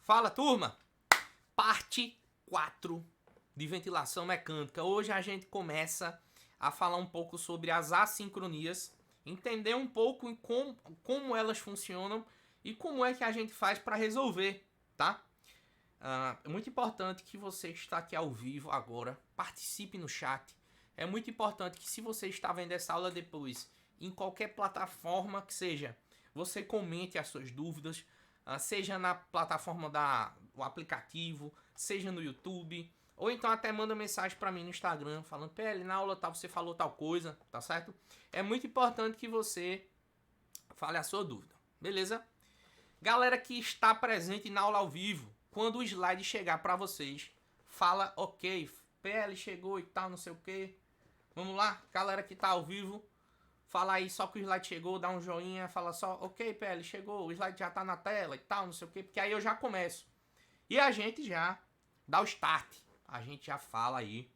Fala, turma! Parte 4 de ventilação mecânica. Hoje a gente começa a falar um pouco sobre as assincronias, entender um pouco em como elas funcionam e como é que a gente faz para resolver, tá? É muito importante que você está aqui ao vivo agora, participe no chat. É muito importante que, se você está vendo essa aula depois, em qualquer plataforma que seja, você comente as suas dúvidas, seja na plataforma do aplicativo, seja no YouTube, ou então até manda mensagem para mim no Instagram, falando: PL, na aula tal, você falou tal coisa, tá certo? É muito importante que você fale a sua dúvida, beleza? Galera que está presente na aula ao vivo, quando o slide chegar para vocês, fala ok, PL chegou e tal, não sei o que. Vamos lá, galera que tá ao vivo, fala aí só que o slide chegou, dá um joinha, fala só ok, PL chegou, o slide já tá na tela e tal, não sei o que, porque aí eu já começo. E a gente já dá o start, a gente já fala aí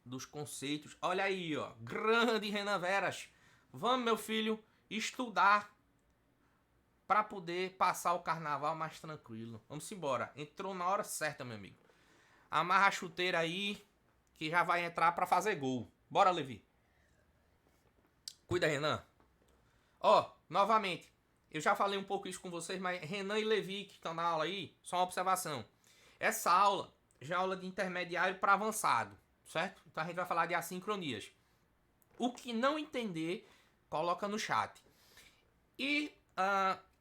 dos conceitos. Olha aí, ó, grande Renan Veras. Vamos, meu filho, estudar para poder passar o carnaval mais tranquilo. Vamos embora. Entrou na hora certa, meu amigo. Amarra a chuteira aí, que já vai entrar para fazer gol. Bora, Levi. Cuida, Renan. Ó, novamente, eu já falei um pouco isso com vocês, mas Renan e Levi que estão na aula aí, só uma observação. Essa aula já é aula de intermediário para avançado, certo? Então a gente vai falar de assincronias. O que não entender, coloca no chat. E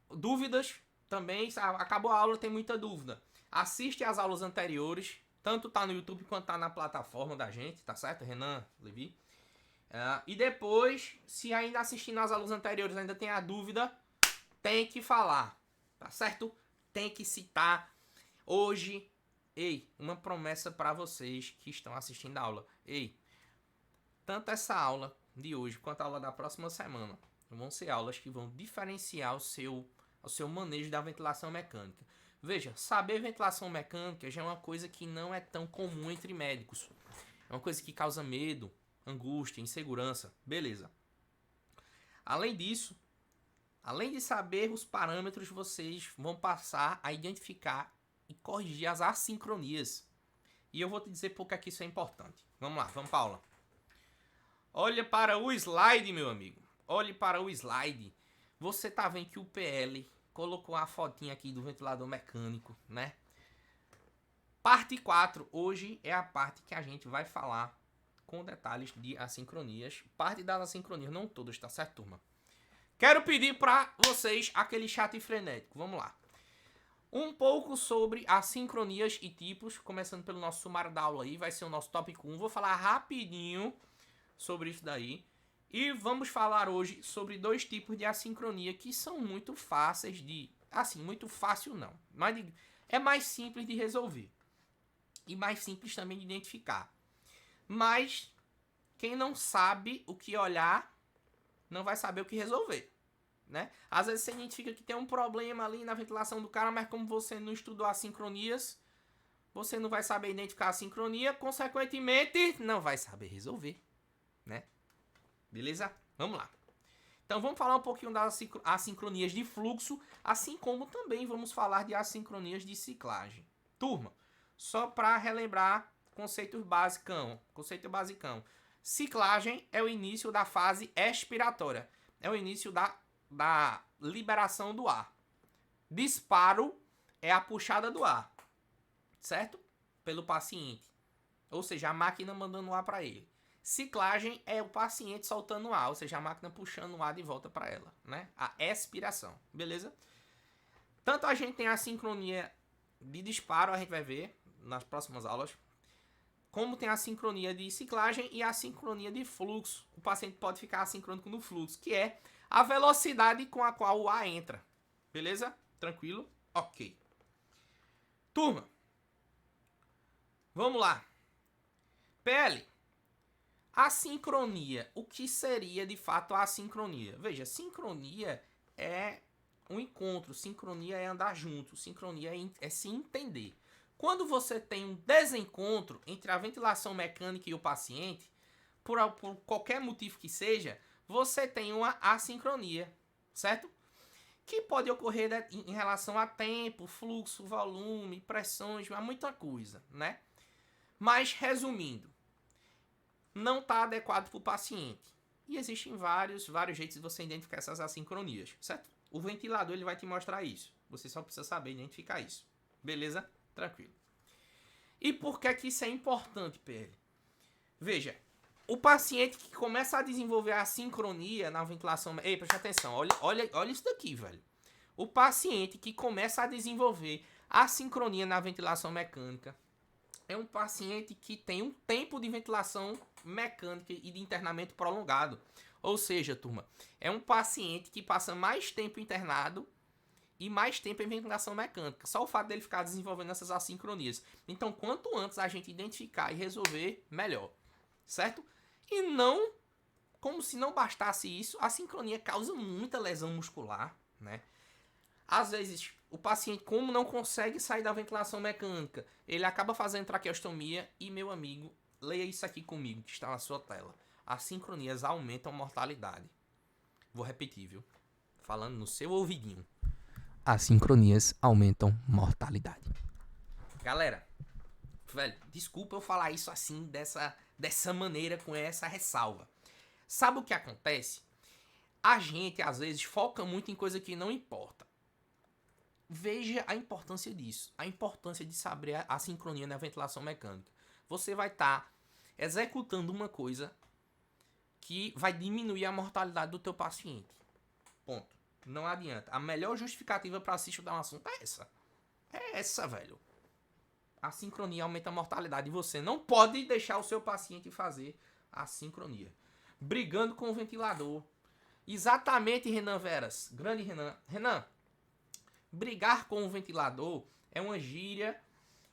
dúvidas também, acabou a aula, tem muita dúvida. Assiste às aulas anteriores, tanto tá no YouTube quanto tá na plataforma da gente, tá certo, Renan, Levi? E depois, se ainda assistindo às aulas anteriores ainda tem a dúvida, tem que falar, tá certo? Tem que citar. Hoje, uma promessa para vocês que estão assistindo a aula. Tanto essa aula de hoje quanto a aula da próxima semana vão ser aulas que vão diferenciar o seu manejo da ventilação mecânica. Veja, saber ventilação mecânica já é uma coisa que não é tão comum entre médicos. É uma coisa que causa medo, angústia, insegurança. Beleza. Além disso, além de saber os parâmetros, vocês vão passar a identificar e corrigir as assincronias. E eu vou te dizer por que isso é importante. Vamos lá, vamos para a aula. Olha para o slide, meu amigo. Olhe para o slide. Você tá vendo que o PL colocou a fotinha aqui do ventilador mecânico, né? Parte 4. Hoje é a parte que a gente vai falar com detalhes de assincronias. Parte das assincronias, não todas, tá certo, turma? Quero pedir para vocês aquele chat frenético. Vamos lá. Um pouco sobre assincronias e tipos, começando pelo nosso sumário da aula aí, vai ser o nosso tópico 1. Vou falar rapidinho sobre isso daí. E vamos falar hoje sobre dois tipos de assincronia que são muito fáceis de... Assim, muito fácil não. Mas é mais simples de resolver. E mais simples também de identificar. Mas quem não sabe o que olhar, não vai saber o que resolver, né? Às vezes você identifica que tem um problema ali na ventilação do cara, mas como você não estudou assincronias, você não vai saber identificar a sincronia, consequentemente, não vai saber resolver, né? Beleza? Vamos lá. Então vamos falar um pouquinho das assincronias de fluxo, assim como também vamos falar de assincronias de ciclagem. Turma, só para relembrar conceito basicão. Ciclagem é o início da fase expiratória. É o início da liberação do ar. Disparo é a puxada do ar, certo? Pelo paciente. Ou seja, a máquina mandando o ar para ele. Ciclagem é o paciente soltando o ar, ou seja, a máquina puxando o ar de volta para ela, né? A expiração, beleza? Tanto a gente tem a sincronia de disparo, a gente vai ver nas próximas aulas, como tem a sincronia de ciclagem e a sincronia de fluxo. O paciente pode ficar assincrônico no fluxo, que é a velocidade com a qual o ar entra, beleza? Tranquilo? Ok. Turma, vamos lá. PL. Assincronia. O que seria de fato a assincronia? Veja, sincronia é um encontro, sincronia é andar junto, sincronia é se entender. Quando você tem um desencontro entre a ventilação mecânica e o paciente, por qualquer motivo que seja, você tem uma assincronia, certo? que pode ocorrer, né, em relação a tempo, fluxo, volume, pressões, muita coisa, né? Mas, resumindo, não está adequado para o paciente. E existem vários jeitos de você identificar essas assincronias, certo? O ventilador ele vai te mostrar isso. Você só precisa saber identificar isso. Beleza? Tranquilo. E por que isso é importante, PL? Veja, o paciente que começa a desenvolver a sincronia na ventilação... Ei, preste atenção, olha isso daqui, velho. O paciente que começa a desenvolver a sincronia na ventilação mecânica é um paciente que tem um tempo de ventilação mecânica e de internamento prolongado. Ou seja, turma, é um paciente que passa mais tempo internado e mais tempo em ventilação mecânica. Só o fato dele ficar desenvolvendo essas assincronias. Então, quanto antes a gente identificar e resolver, melhor. Certo? E não, como se não bastasse isso, a sincronia causa muita lesão muscular, né? Às vezes, o paciente, como não consegue sair da ventilação mecânica, ele acaba fazendo traqueostomia e, meu amigo, leia isso aqui comigo, que está na sua tela. As sincronias aumentam a mortalidade. Vou repetir, viu? Falando no seu ouvidinho. As sincronias aumentam mortalidade. Galera, velho, desculpa eu falar isso assim, dessa maneira, com essa ressalva. Sabe o que acontece? A gente, às vezes, foca muito em coisa que não importa. Veja a importância disso. A importância de saber a sincronia na ventilação mecânica. Você vai estar executando uma coisa que vai diminuir a mortalidade do teu paciente. Ponto. Não adianta. A melhor justificativa para se estudar um assunto é essa. É essa, velho. A sincronia aumenta a mortalidade. E você não pode deixar o seu paciente fazer a sincronia. Brigando com o ventilador. Exatamente, Renan Veras. Grande Renan. Renan, brigar com o ventilador é uma gíria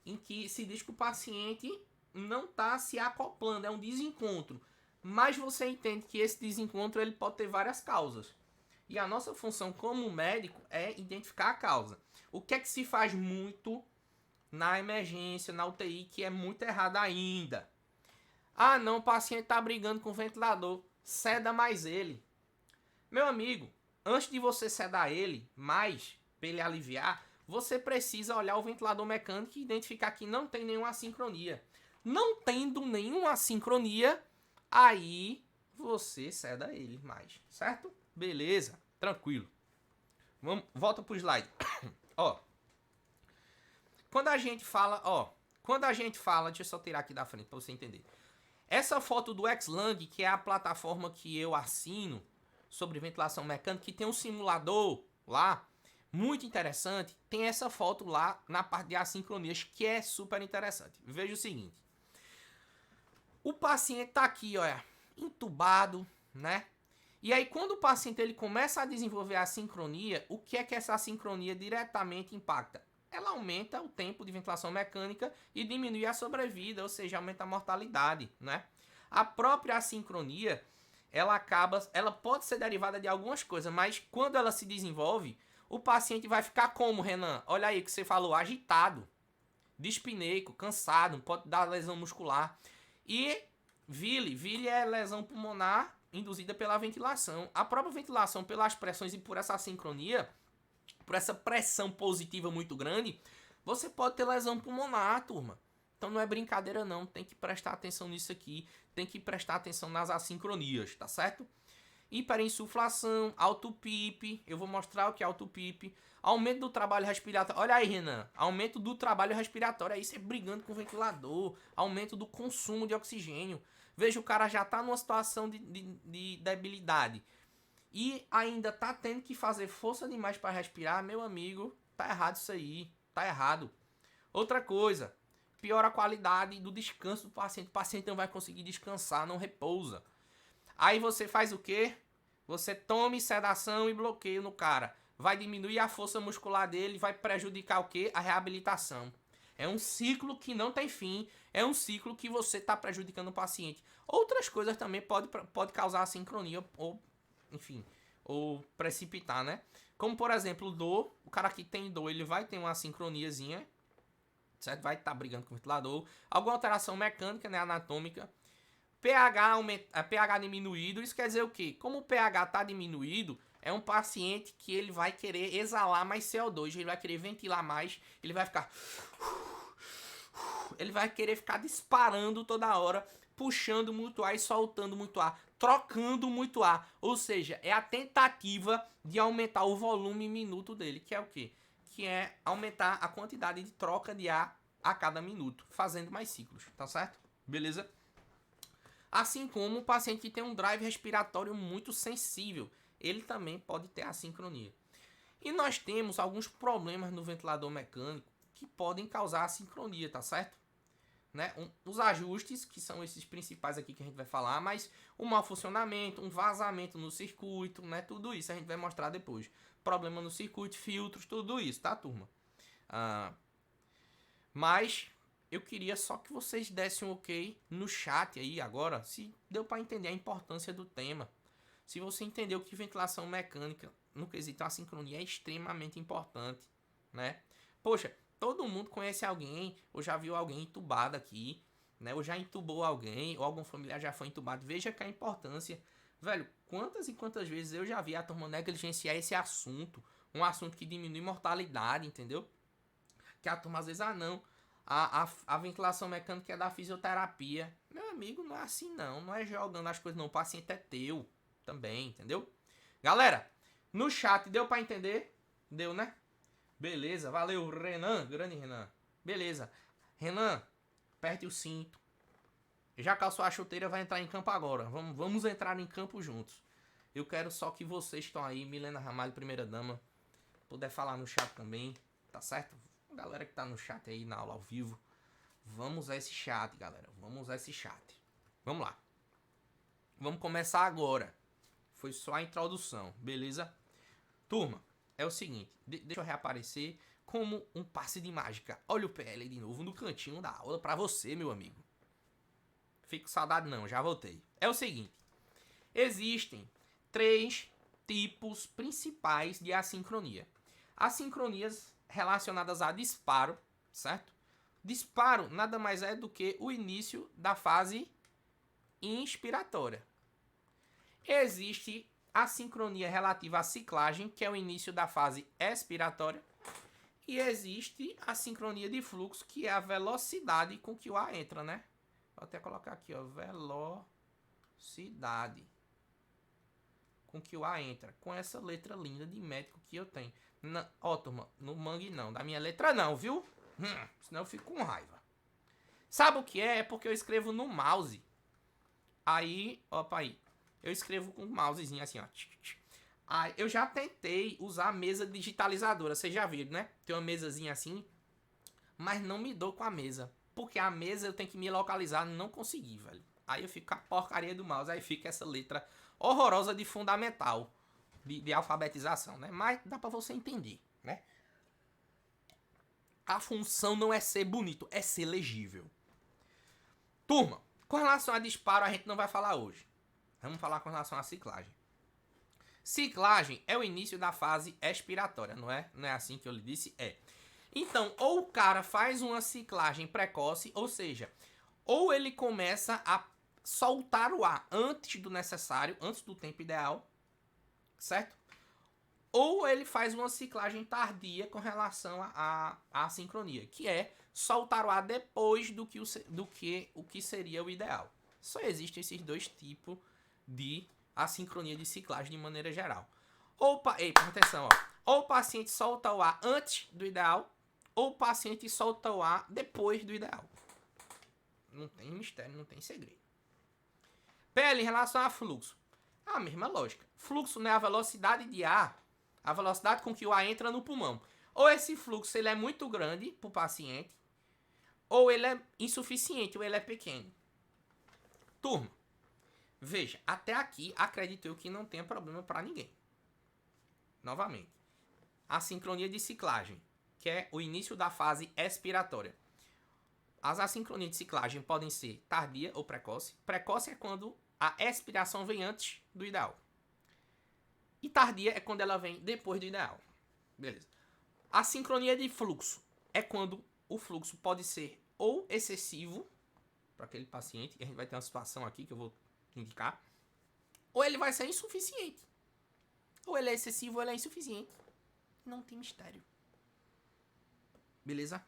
em que se diz que o paciente não está se acoplando. É um desencontro. Mas você entende que esse desencontro ele pode ter várias causas. E a nossa função como médico é identificar a causa. O que é que se faz muito na emergência, na UTI, que é muito errado ainda? Ah, não, o paciente está brigando com o ventilador. Ceda mais ele. Meu amigo, antes de você sedar ele mais, para ele aliviar, você precisa olhar o ventilador mecânico e identificar que não tem nenhuma assincronia. Não tendo nenhuma assincronia, aí você ceda ele mais, certo? Beleza, tranquilo. Volta pro slide. Ó. Quando a gente fala, deixa eu só tirar aqui da frente para você entender. Essa foto do Xlang, que é a plataforma que eu assino sobre ventilação mecânica, que tem um simulador lá, muito interessante. Tem essa foto lá na parte de assincronias, que é super interessante. Veja o seguinte. O paciente tá aqui, olha, entubado, né? E aí, quando o paciente ele começa a desenvolver a sincronia, o que é que essa sincronia diretamente impacta? Ela aumenta o tempo de ventilação mecânica e diminui a sobrevida, ou seja, aumenta a mortalidade, né? A própria assincronia, ela pode ser derivada de algumas coisas, mas quando ela se desenvolve, o paciente vai ficar como, Renan? Olha aí o que você falou, agitado, dispineico, cansado, pode dar lesão muscular. E VILI é lesão pulmonar induzida pela ventilação. A própria ventilação, pelas pressões e por essa assincronia, por essa pressão positiva muito grande, você pode ter lesão pulmonar, turma. Então não é brincadeira não, tem que prestar atenção nisso aqui, tem que prestar atenção nas assincronias, tá certo? Hiperinsuflação, alto PIP, eu vou mostrar o que é alto PIP, aumento do trabalho respiratório, olha aí Renan, aumento do trabalho respiratório, aí você brigando com o ventilador, aumento do consumo de oxigênio, veja o cara já tá numa situação de debilidade, e ainda tá tendo que fazer força demais para respirar, meu amigo, tá errado isso aí, tá errado. Outra coisa, piora a qualidade do descanso do paciente, o paciente não vai conseguir descansar, não repousa. Aí você faz o quê? Você toma sedação e bloqueio no cara. Vai diminuir a força muscular dele, vai prejudicar o quê? A reabilitação. É um ciclo que não tem fim, é um ciclo que você está prejudicando o paciente. Outras coisas também pode causar assincronia ou, enfim, ou precipitar, né? Como, por exemplo, dor. O cara que tem dor, ele vai ter uma assincroniazinha, certo? Vai estar brigando com o ventilador. Alguma alteração mecânica, né, anatômica. pH diminuído, isso quer dizer o quê? Como o pH está diminuído, É um paciente que ele vai querer exalar mais CO2, ele vai querer ventilar mais, ele vai ficar... Ele vai querer ficar disparando toda hora, puxando muito ar e soltando muito ar, trocando muito ar. Ou seja, é a tentativa de aumentar o volume minuto dele, que é o quê? Que é aumentar a quantidade de troca de ar a cada minuto, fazendo mais ciclos, tá certo? Beleza? Assim como o paciente que tem um drive respiratório muito sensível, ele também pode ter assincronia. E nós temos alguns problemas no ventilador mecânico que podem causar assincronia, tá certo? Né? Os ajustes, que são esses principais aqui que a gente vai falar, mas um mau funcionamento, um vazamento no circuito, né? Tudo isso a gente vai mostrar depois. Problema no circuito, filtros, tudo isso, tá, turma? Mas eu queria só que vocês dessem um ok no chat aí agora, se deu para entender a importância do tema. Se você entendeu que ventilação mecânica no quesito assincronia é extremamente importante, né? Poxa, todo mundo conhece alguém, ou já viu alguém entubado aqui, né? Ou já entubou alguém, ou algum familiar já foi entubado. Veja que a importância, velho, quantas e quantas vezes eu já vi a turma negligenciar esse assunto, um assunto que diminui mortalidade, entendeu? Que a turma às vezes, não, a ventilação mecânica é da fisioterapia. Meu amigo, não é assim não, não é jogando as coisas não, o paciente é teu também, entendeu? Galera, no chat deu pra entender? Deu, né? Beleza, valeu, Renan, grande Renan. Beleza, Renan, aperte o cinto. Já calçou a chuteira, vai entrar em campo agora. Vamos entrar em campo juntos. Eu quero só que vocês estão aí, Milena Ramalho, primeira dama, puder falar no chat também, tá certo? Galera que tá no chat aí na aula ao vivo, vamos usar esse chat, galera. Vamos usar esse chat. Vamos lá. Vamos começar agora. Foi só a introdução, beleza? Turma, é o seguinte, deixa eu reaparecer como um passe de mágica. Olha o PL de novo no cantinho da aula pra você, meu amigo. Fico com saudade não, já voltei. É o seguinte, existem 3 tipos principais de assincronia. Assincronias relacionadas a disparo, certo? Disparo nada mais é do que o início da fase inspiratória. Existe a sincronia relativa à ciclagem, que é o início da fase expiratória. E existe a sincronia de fluxo, que é a velocidade com que o ar entra, né? Vou até colocar aqui, ó, velocidade com que o ar entra. Com essa letra linda de médico que eu tenho. Ó, turma, no mangue não, da minha letra não, viu? Senão eu fico com raiva. Sabe o que é? É porque eu escrevo no mouse. Aí, opa aí. Eu escrevo com um mousezinho assim, ó. Aí, eu já tentei usar a mesa digitalizadora. Vocês já viram, né? Tem uma mesazinha assim. Mas não me dou com a mesa. Porque a mesa eu tenho que me localizar. Não consegui, velho. Aí eu fico com a porcaria do mouse. Aí fica essa letra horrorosa de fundamental. De alfabetização, né? Mas dá pra você entender, né? A função não é ser bonito. É ser legível. Turma, com relação a disparo a gente não vai falar hoje. Vamos falar com relação à ciclagem. Ciclagem é o início da fase expiratória, não é? Não é assim que eu lhe disse? É. Então, ou o cara faz uma ciclagem precoce, ou seja, ou ele começa a soltar o ar antes do necessário, antes do tempo ideal, certo? Ou ele faz uma ciclagem tardia com relação à sincronia, que é soltar o ar depois do que o que seria o ideal. Só existem esses 2 tipos de assincronia de ciclagem de maneira geral. Presta atenção, ó. Ou o paciente solta o ar antes do ideal, ou o paciente solta o ar depois do ideal. Não tem mistério, não tem segredo. PL em relação a fluxo. A mesma lógica. Fluxo não é a velocidade de ar, a velocidade com que o ar entra no pulmão. Ou esse fluxo ele é muito grande para o paciente, ou ele é insuficiente, ou ele é pequeno. Turma, veja, até aqui acredito eu que não tenha problema para ninguém. Novamente, a sincronia de ciclagem, que é o início da fase expiratória. As assincronias de ciclagem podem ser tardia ou precoce. Precoce é quando a expiração vem antes do ideal. E tardia é quando ela vem depois do ideal. Beleza. A sincronia de fluxo é quando o fluxo pode ser ou excessivo para aquele paciente, e a gente vai ter uma situação aqui que eu vou indicar, ou ele vai ser insuficiente. Ou ele é excessivo ou ele é insuficiente. Não tem mistério. Beleza?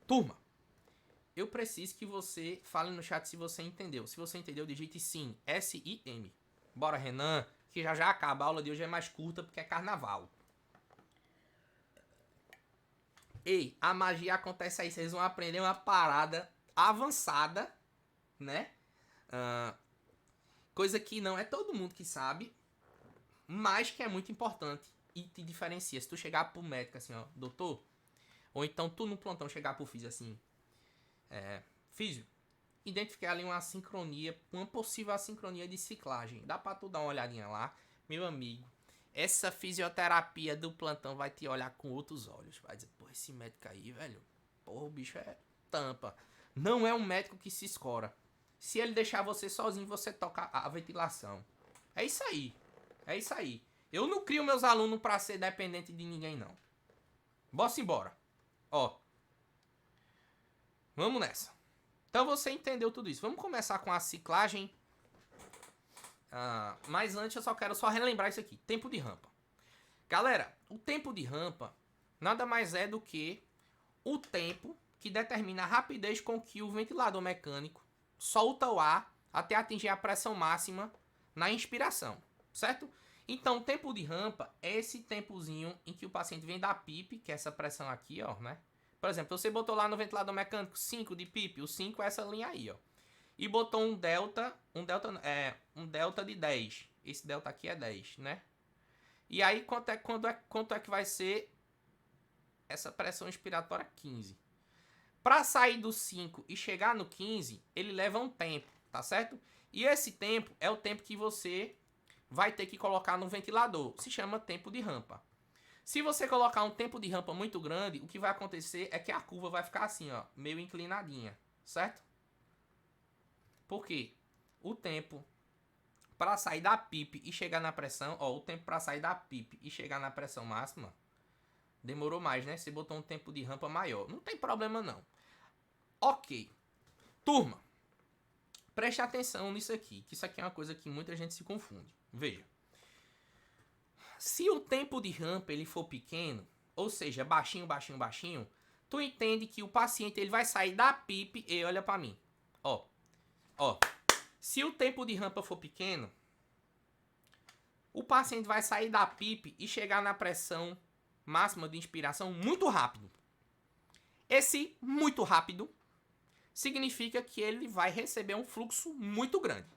Turma, eu preciso que você fale no chat se você entendeu. Se você entendeu, digite sim. S-I-M. Bora, Renan, que já acaba. A aula de hoje é mais curta porque é carnaval. Ei, a magia acontece aí. Vocês vão aprender uma parada avançada, né? Coisa que não é todo mundo que sabe, mas que é muito importante e te diferencia. Se tu chegar pro médico assim, ó, doutor, ou então tu no plantão chegar pro físio assim, físio, identifiquei ali uma assincronia, uma possível assincronia de ciclagem. Dá pra tu dar uma olhadinha lá, meu amigo. Essa fisioterapia do plantão vai te olhar com outros olhos. Vai dizer, pô, esse médico aí, velho, porra, o bicho é tampa. Não é um médico que se escora. Se ele deixar você sozinho, você toca a ventilação. É isso aí. É isso aí. Eu não crio meus alunos pra ser dependente de ninguém, não. Bora embora. Ó. Vamos nessa. Então você entendeu tudo isso. Vamos começar com a ciclagem. Mas antes eu só quero relembrar isso aqui. Tempo de rampa. Galera, o tempo de rampa nada mais é do que o tempo que determina a rapidez com que o ventilador mecânico solta o ar até atingir a pressão máxima na inspiração, certo? Então, o tempo de rampa é esse tempozinho em que o paciente vem da PIP, que é essa pressão aqui, ó, né? Por exemplo, você botou lá no ventilador mecânico 5 de PIP, o 5 é essa linha aí, ó. E botou um delta de 10. Esse delta aqui é 10, né? E aí, quanto é que vai ser essa pressão inspiratória? 15. Para sair do 5 e chegar no 15, ele leva um tempo, tá certo? E esse tempo é o tempo que você vai ter que colocar no ventilador. Se chama tempo de rampa. Se você colocar um tempo de rampa muito grande, o que vai acontecer é que a curva vai ficar assim, ó, meio inclinadinha, certo? Por quê? O tempo para sair da PIP e chegar na pressão, ó, o tempo para sair da PIP e chegar na pressão máxima demorou mais, né? Você botou um tempo de rampa maior. Não tem problema não. Ok. Turma, preste atenção nisso aqui, que isso aqui é uma coisa que muita gente se confunde. Veja. Se o tempo de rampa ele for pequeno, ou seja, baixinho, baixinho, baixinho, tu entende que o paciente ele vai sair da PIP e olha pra mim. Ó. Se o tempo de rampa for pequeno, o paciente vai sair da PIP e chegar na pressão máxima de inspiração muito rápido. Esse muito rápido significa que ele vai receber um fluxo muito grande.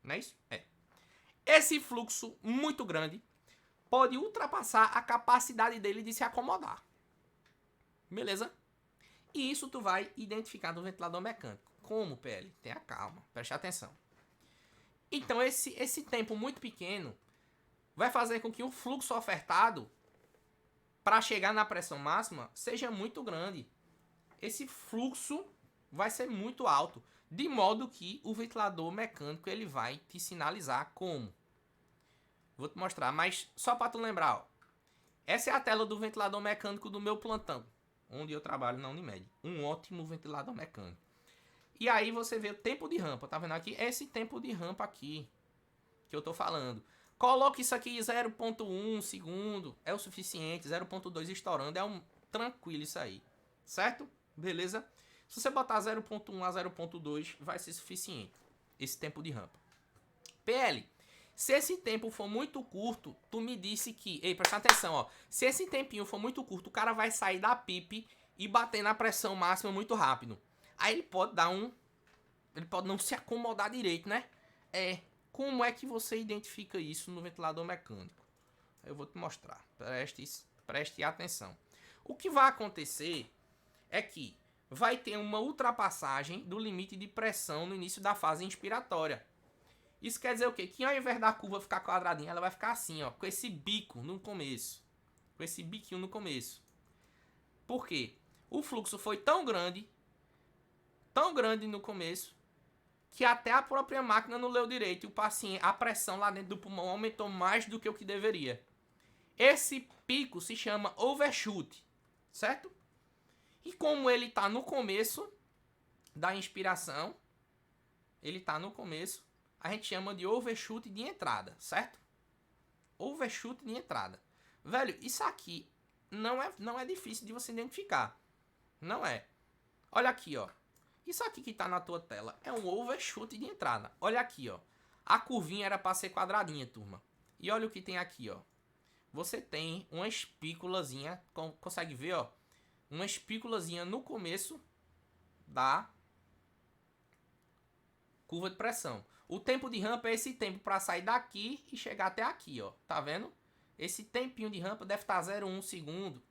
Não é isso? É. Esse fluxo muito grande pode ultrapassar a capacidade dele de se acomodar. Beleza? E isso tu vai identificar no ventilador mecânico. Como, PL? Tenha calma, preste atenção. Então, esse tempo muito pequeno vai fazer com que o fluxo ofertado para chegar na pressão máxima seja muito grande. Esse fluxo vai ser muito alto, de modo que o ventilador mecânico ele vai te sinalizar como. Vou te mostrar, mas só para tu lembrar, ó. Essa é a tela do ventilador mecânico do meu plantão, onde eu trabalho na Unimed. Um ótimo ventilador mecânico. E aí você vê o tempo de rampa, tá vendo aqui? Esse tempo de rampa aqui que eu tô falando. Coloque isso aqui 0.1 segundo, é o suficiente, 0.2 estourando, tranquilo isso aí, certo? Beleza? Se você botar 0.1 a 0.2, vai ser suficiente esse tempo de rampa. PL, se esse tempo for muito curto, tu me disse que... Ei, presta atenção, ó. Se esse tempinho for muito curto, o cara vai sair da PIP e bater na pressão máxima muito rápido. Aí ele pode dar ele pode não se acomodar direito, né? Como é que você identifica isso no ventilador mecânico? Eu vou te mostrar. Preste atenção. O que vai acontecer é que vai ter uma ultrapassagem do limite de pressão no início da fase inspiratória. Isso quer dizer o quê? Que ao invés da curva ficar quadradinha, ela vai ficar assim, ó, com esse bico no começo. Com esse biquinho no começo. Por quê? O fluxo foi tão grande no começo, que até a própria máquina não leu direito. E o paciente, a pressão lá dentro do pulmão aumentou mais do que o que deveria. Esse pico se chama overshoot, certo? E como ele está no começo da inspiração, a gente chama de overshoot de entrada, certo? overshoot de entrada. Velho, isso aqui não é difícil de você identificar. Não é. Olha aqui, ó. Isso aqui que tá na tua tela é um overshoot de entrada. Olha aqui, ó. A curvinha era para ser quadradinha, turma. E olha o que tem aqui, ó. Você tem uma espículazinha, consegue ver, ó? Uma espículazinha no começo da curva de pressão. O tempo de rampa é esse tempo para sair daqui e chegar até aqui, ó. Tá vendo? Esse tempinho de rampa deve estar 0,1 segundo.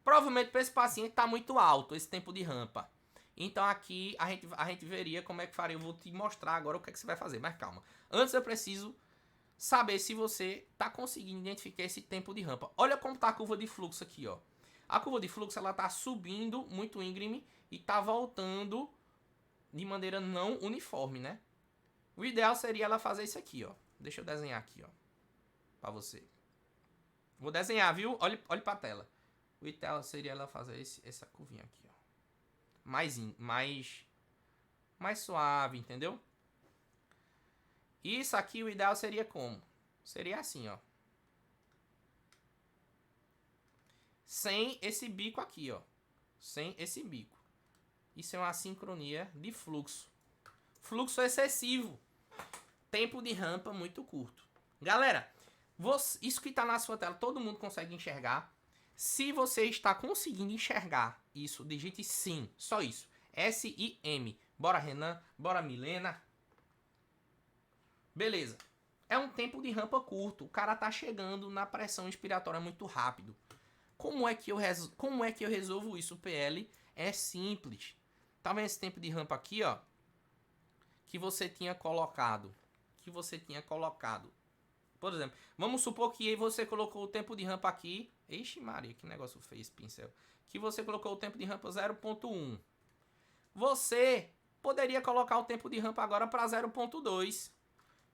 Provavelmente para esse paciente tá muito alto esse tempo de rampa. Então aqui a gente veria como é que faria. Eu vou te mostrar agora o que é que você vai fazer, mas calma. Antes eu preciso saber se você tá conseguindo identificar esse tempo de rampa. Olha como tá a curva de fluxo aqui, ó. A curva de fluxo ela tá subindo muito íngreme e tá voltando de maneira não uniforme, né? O ideal seria ela fazer isso aqui, ó. Deixa eu desenhar aqui, ó, para você. Vou desenhar, viu? Olhe para a tela. O ideal seria ela fazer essa curvinha aqui, ó. Mais suave, entendeu? Isso aqui o ideal seria como? Seria assim, ó. Sem esse bico aqui, ó. Sem esse bico. Isso é uma sincronia de fluxo. Fluxo excessivo. Tempo de rampa muito curto. Galera, isso que está na sua tela, todo mundo consegue enxergar. Se você está conseguindo enxergar isso, digite sim. Só isso. S-I-M. Bora, Renan. Bora, Milena. Beleza. É um tempo de rampa curto. O cara tá chegando na pressão expiratória muito rápido. Como é que eu resolvo isso? O PL é simples. Tá vendo esse tempo de rampa aqui, ó? Que você tinha colocado. Por exemplo, vamos supor que você colocou o tempo de rampa aqui. Ixi Maria, que negócio feio esse pincel. Que você colocou o tempo de rampa 0.1. Você poderia colocar o tempo de rampa agora para 0.2.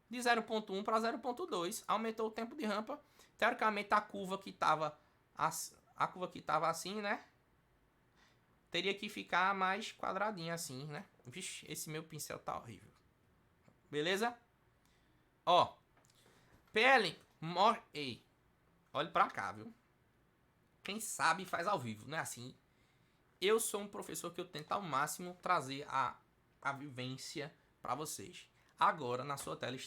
De 0.1 para 0.2. Aumentou o tempo de rampa. Teoricamente a curva que estava assim, né? Teria que ficar mais quadradinha assim, né? Vixe, esse meu pincel tá horrível. Beleza? Ó. PL. Ei. Olha pra cá, viu? Quem sabe faz ao vivo, não é assim? Eu sou um professor que eu tento ao máximo trazer a vivência para vocês. Agora na sua tela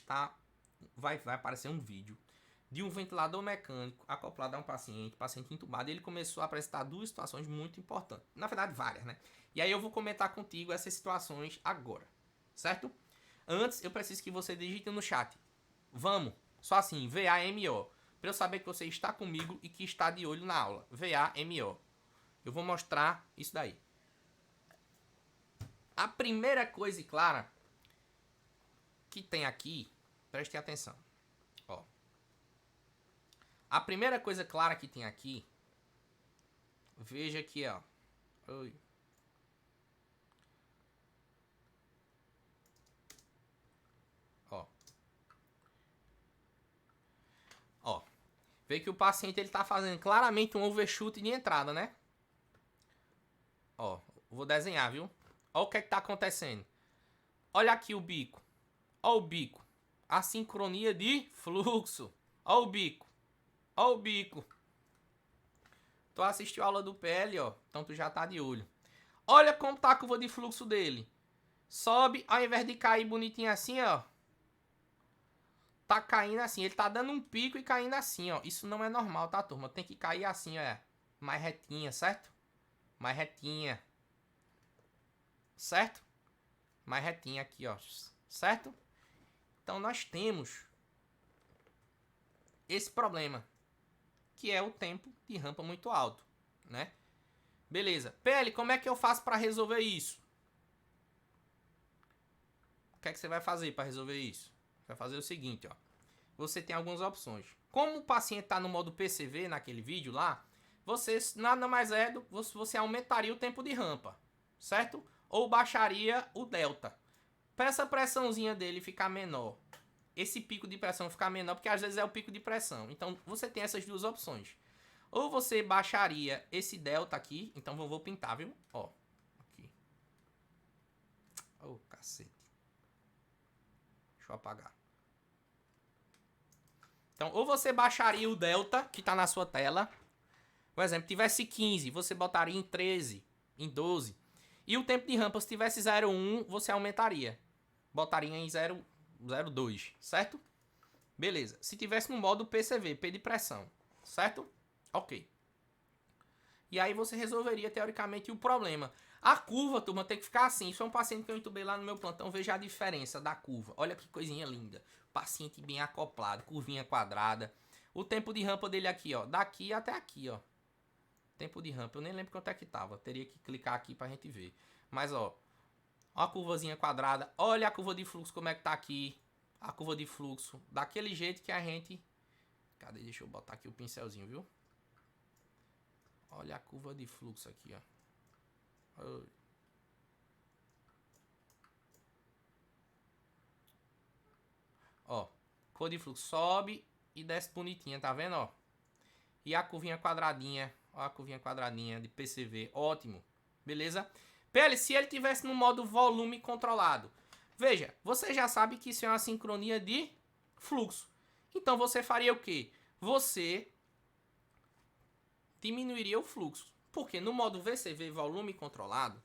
vai aparecer um vídeo de um ventilador mecânico acoplado a um paciente entubado, e ele começou a apresentar duas situações muito importantes. Na verdade, várias, né? E aí eu vou comentar contigo essas situações agora, certo? Antes, eu preciso que você digite no chat. Vamos, só assim, VAMO, para eu saber que você está comigo e que está de olho na aula. VAMO. Eu vou mostrar isso daí. A primeira coisa, clara, que tem aqui, preste atenção. Ó. A primeira coisa clara que tem aqui, veja aqui, ó. Oi. Ó. Ó. Vê que o paciente ele tá fazendo claramente um overshoot de entrada, né? Ó, vou desenhar, viu? Ó o que é que tá acontecendo. Olha aqui o bico. Ó o bico. A sincronia de fluxo. Ó o bico. Ó o bico. Tu assistiu a aula do PL, ó. Então tu já tá de olho. Olha como tá a curva de fluxo dele. Sobe, ao invés de cair bonitinho assim, ó. Tá caindo assim. Ele tá dando um pico e caindo assim, ó. Isso não é normal, tá, turma? Tem que cair assim, ó. Mais retinha, certo? Mais retinha. Certo? Mais retinha aqui, ó. Certo? Então nós temos esse problema, que é o tempo de rampa muito alto, né? Beleza. PL, como é que eu faço para resolver isso? O que é que você vai fazer para resolver isso? Vai fazer o seguinte, ó. Você tem algumas opções. Como o paciente está no modo PCV naquele vídeo lá, você nada mais é do você aumentaria o tempo de rampa, certo? Ou baixaria o delta. Para essa pressãozinha dele ficar menor, esse pico de pressão ficar menor, porque às vezes é o pico de pressão. Então você tem essas duas opções. Ou você baixaria esse delta aqui, então vou pintar, viu? Ó, aqui. Oh, cacete. Deixa eu apagar. Então, ou você baixaria o delta, que está na sua tela. Por exemplo, tivesse 15, você botaria em 13, em 12. E o tempo de rampa, se tivesse 0,1, você aumentaria. Botaria em 0,02, certo? Beleza. Se tivesse no modo PCV, P de pressão, certo? Ok. E aí você resolveria, teoricamente, o problema. A curva, turma, tem que ficar assim. Isso é um paciente que eu entubei lá no meu plantão. Veja a diferença da curva. Olha que coisinha linda. Paciente bem acoplado, curvinha quadrada. O tempo de rampa dele aqui, ó. Daqui até aqui, ó. Tempo de rampa. Eu nem lembro quanto é que tava. Teria que clicar aqui pra gente ver. Mas, ó. Ó a curvazinha quadrada. Olha a curva de fluxo como é que tá aqui. A curva de fluxo. Daquele jeito que a gente... Cadê? Deixa eu botar aqui o pincelzinho, viu? Olha a curva de fluxo aqui, ó. Ó, curva de fluxo sobe e desce bonitinha, tá vendo, ó? E a curvinha quadradinha, ó a curvinha quadradinha de PCV, ótimo. Beleza? PL, se ele tivesse no modo volume controlado. Veja, você já sabe que isso é uma sincronia de fluxo. Então você faria o quê? Você diminuiria o fluxo. Porque no modo VCV, volume controlado,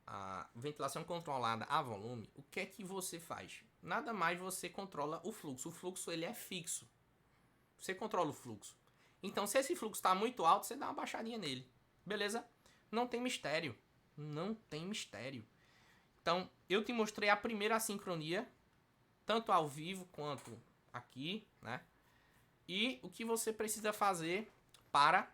a ventilação controlada a volume, o que é que você faz? Nada mais você controla o fluxo. O fluxo ele é fixo. Você controla o fluxo. Então, se esse fluxo está muito alto, você dá uma baixadinha nele. Beleza? Não tem mistério. Não tem mistério. Então, eu te mostrei a primeira sincronia, tanto ao vivo quanto aqui, né? E o que você precisa fazer para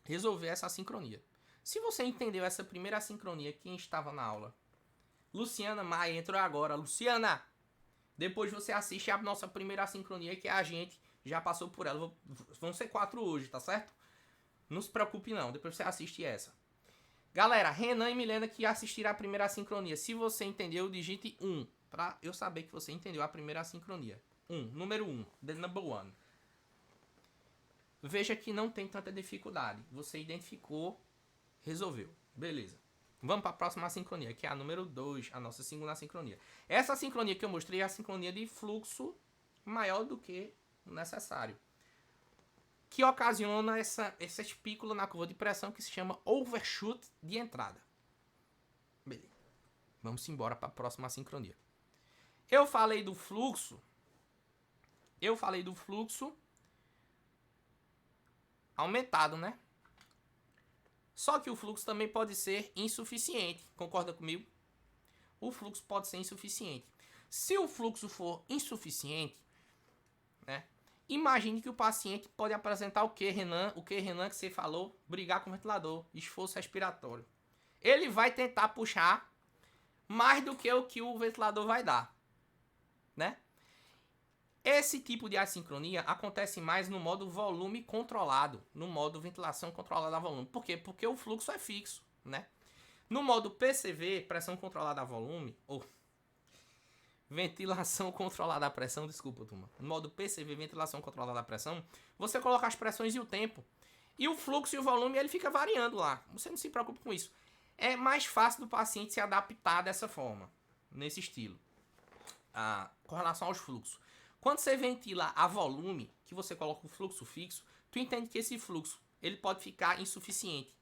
resolver essa sincronia. Se você entendeu essa primeira sincronia, quem estava na aula? Luciana Maia entrou agora. Luciana, depois você assiste a nossa primeira sincronia, que a gente já passou por ela. Vão ser 4 hoje, tá certo? Não se preocupe não, depois você assiste essa. Galera, Renan e Milena que assistiram a primeira sincronia. Se você entendeu, digite 1, pra eu saber que você entendeu a primeira sincronia. Número 1, the number 1. Veja que não tem tanta dificuldade. Você identificou, resolveu. Beleza. Vamos para a próxima sincronia, que é a número 2, a nossa segunda sincronia. Essa sincronia que eu mostrei é a sincronia de fluxo maior do que o necessário, que ocasiona essa espícula na curva de pressão que se chama overshoot de entrada. Beleza. Vamos embora para a próxima sincronia. Eu falei do fluxo aumentado, né? Só que o fluxo também pode ser insuficiente. Concorda comigo? O fluxo pode ser insuficiente. Se o fluxo for insuficiente, né? Imagine que o paciente pode apresentar o que, Renan? O que, Renan, que você falou? Brigar com o ventilador, esforço respiratório. Ele vai tentar puxar mais do que o ventilador vai dar, né? Esse tipo de assincronia acontece mais no modo volume controlado, no modo ventilação controlada a volume. Por quê? Porque o fluxo é fixo, né? No modo PCV, pressão controlada a volume, ou ventilação controlada a pressão, desculpa, turma. No modo PCV, ventilação controlada a pressão, você coloca as pressões e o tempo. E o fluxo e o volume, ele fica variando lá. Você não se preocupe com isso. É mais fácil do paciente se adaptar dessa forma, nesse estilo, com relação aos fluxos. Quando você ventila a volume, que você coloca o fluxo fixo, tu entende que esse fluxo ele pode ficar insuficiente.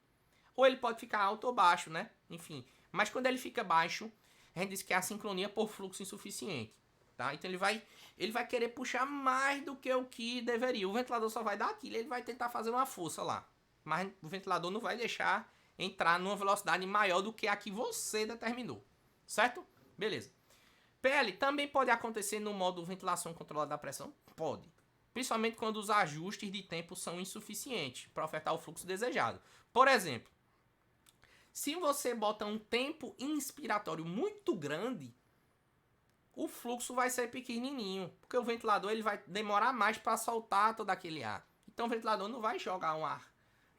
Ou ele pode ficar alto ou baixo, né? Enfim. Mas quando ele fica baixo, a gente diz que é a sincronia por fluxo insuficiente. Tá? Então ele vai querer puxar mais do que o que deveria. O ventilador só vai dar aquilo, ele vai tentar fazer uma força lá. Mas o ventilador não vai deixar entrar numa velocidade maior do que a que você determinou. Certo? Beleza. PL também pode acontecer no modo ventilação controlada da pressão? Pode. Principalmente quando os ajustes de tempo são insuficientes para ofertar o fluxo desejado. Por exemplo, se você bota um tempo inspiratório muito grande, o fluxo vai ser pequenininho, porque o ventilador ele vai demorar mais para soltar todo aquele ar. Então o ventilador não vai jogar um ar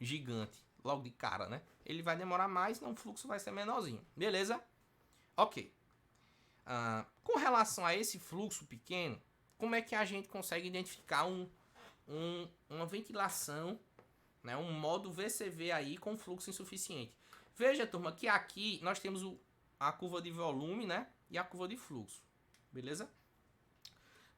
gigante logo de cara, né? Ele vai demorar mais, então o fluxo vai ser menorzinho. Beleza? Ok. Com relação a esse fluxo pequeno, como é que a gente consegue identificar uma ventilação, né, um modo VCV aí com fluxo insuficiente? Veja, turma, que aqui nós temos a curva de volume, né, e a curva de fluxo, beleza?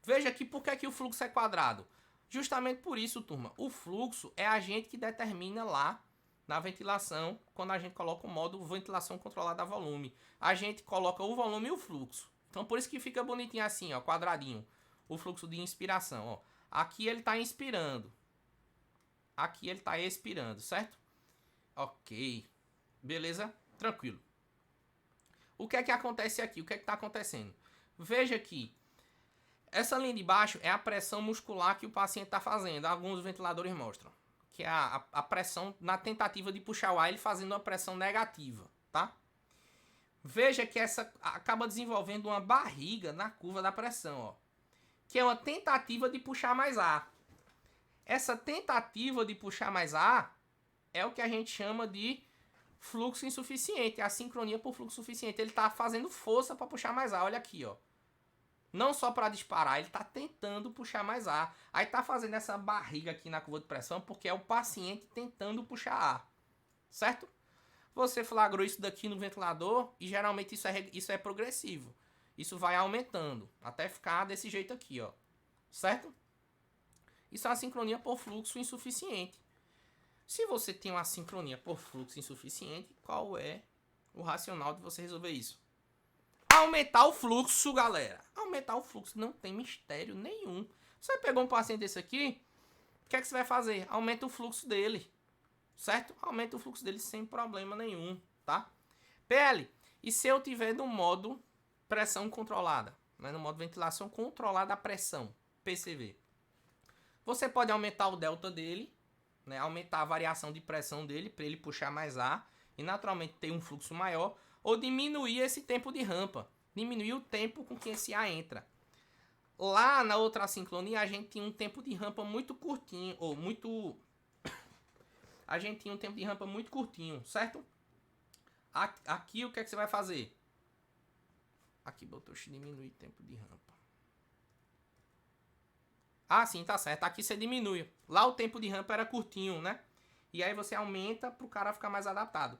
Veja aqui por que o fluxo é quadrado. Justamente por isso, turma. O fluxo é a gente que determina lá na ventilação, quando a gente coloca o modo ventilação controlada a volume. A gente coloca o volume e o fluxo. Então por isso que fica bonitinho assim, ó, quadradinho. O fluxo de inspiração, ó. Aqui ele está inspirando. Aqui ele está expirando, certo? Ok. Beleza? Tranquilo. O que é que acontece aqui? O que é que está acontecendo? Veja aqui. Essa linha de baixo é a pressão muscular que o paciente está fazendo. Alguns ventiladores mostram. Que é a pressão na tentativa de puxar o ar, ele fazendo uma pressão negativa, tá? Veja que essa acaba desenvolvendo uma barriga na curva da pressão, ó. Que é uma tentativa de puxar mais ar. Essa tentativa de puxar mais ar é o que a gente chama de fluxo insuficiente. A sincronia por fluxo suficiente. Ele está fazendo força para puxar mais ar. Olha aqui, ó. Não só para disparar, ele está tentando puxar mais ar. Aí está fazendo essa barriga aqui na curva de pressão porque é o paciente tentando puxar ar. Certo? Você flagrou isso daqui no ventilador e geralmente isso é progressivo. Isso vai aumentando até ficar desse jeito aqui, ó. Certo? Isso é uma sincronia por fluxo insuficiente. Se você tem uma sincronia por fluxo insuficiente, qual é o racional de você resolver isso? Aumentar o fluxo, galera. Aumentar o fluxo, não tem mistério nenhum. Você pegou um paciente desse aqui, o que é que você vai fazer? Aumenta o fluxo dele, certo? Aumenta o fluxo dele sem problema nenhum, tá? PL, e se eu tiver no modo pressão controlada, né? No modo ventilação controlada a pressão, PCV. Você pode aumentar o delta dele, né? Aumentar a variação de pressão dele para ele puxar mais ar e naturalmente ter um fluxo maior, ou diminuir esse tempo de rampa, diminuir o tempo com que esse ar entra. Lá na outra sincronia a gente tinha um tempo de rampa muito curtinho, ou muito... A gente tinha um tempo de rampa muito curtinho, certo? Aqui o que é que você vai fazer? Aqui botou diminuir tempo de rampa. Ah, sim, tá certo. Aqui você diminui. Lá o tempo de rampa era curtinho, né? E aí você aumenta para o cara ficar mais adaptado.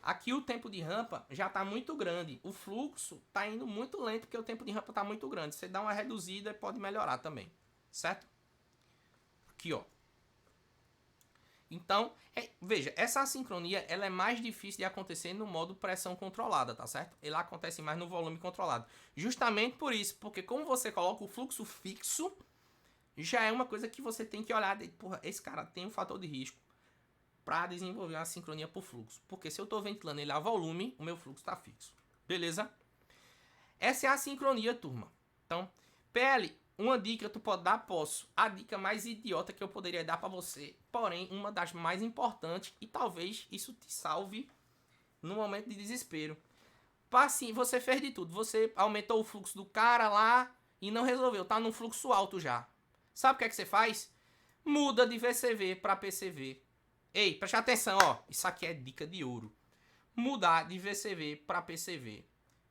Aqui o tempo de rampa já está muito grande. O fluxo está indo muito lento porque o tempo de rampa está muito grande. Você dá uma reduzida e pode melhorar também. Certo? Aqui, ó. Então, veja, essa assincronia ela é mais difícil de acontecer no modo pressão controlada, tá certo? Ela acontece mais no volume controlado. Justamente por isso, porque como você coloca o fluxo fixo, já é uma coisa que você tem que olhar. Porra, esse cara tem um fator de risco para desenvolver uma sincronia por fluxo. Porque se eu estou ventilando ele a volume, o meu fluxo está fixo. Beleza? Essa é a sincronia, turma. Então, PL, uma dica tu pode dar? Posso. A dica mais idiota que eu poderia dar para você, porém, uma das mais importantes, e talvez isso te salve no momento de desespero. Assim, você fez de tudo. Você aumentou o fluxo do cara lá e não resolveu. Tá num fluxo alto já. Sabe o que é que você faz? Muda de VCV para PCV. Ei, preste atenção, ó. Isso aqui é dica de ouro. Mudar de VCV para PCV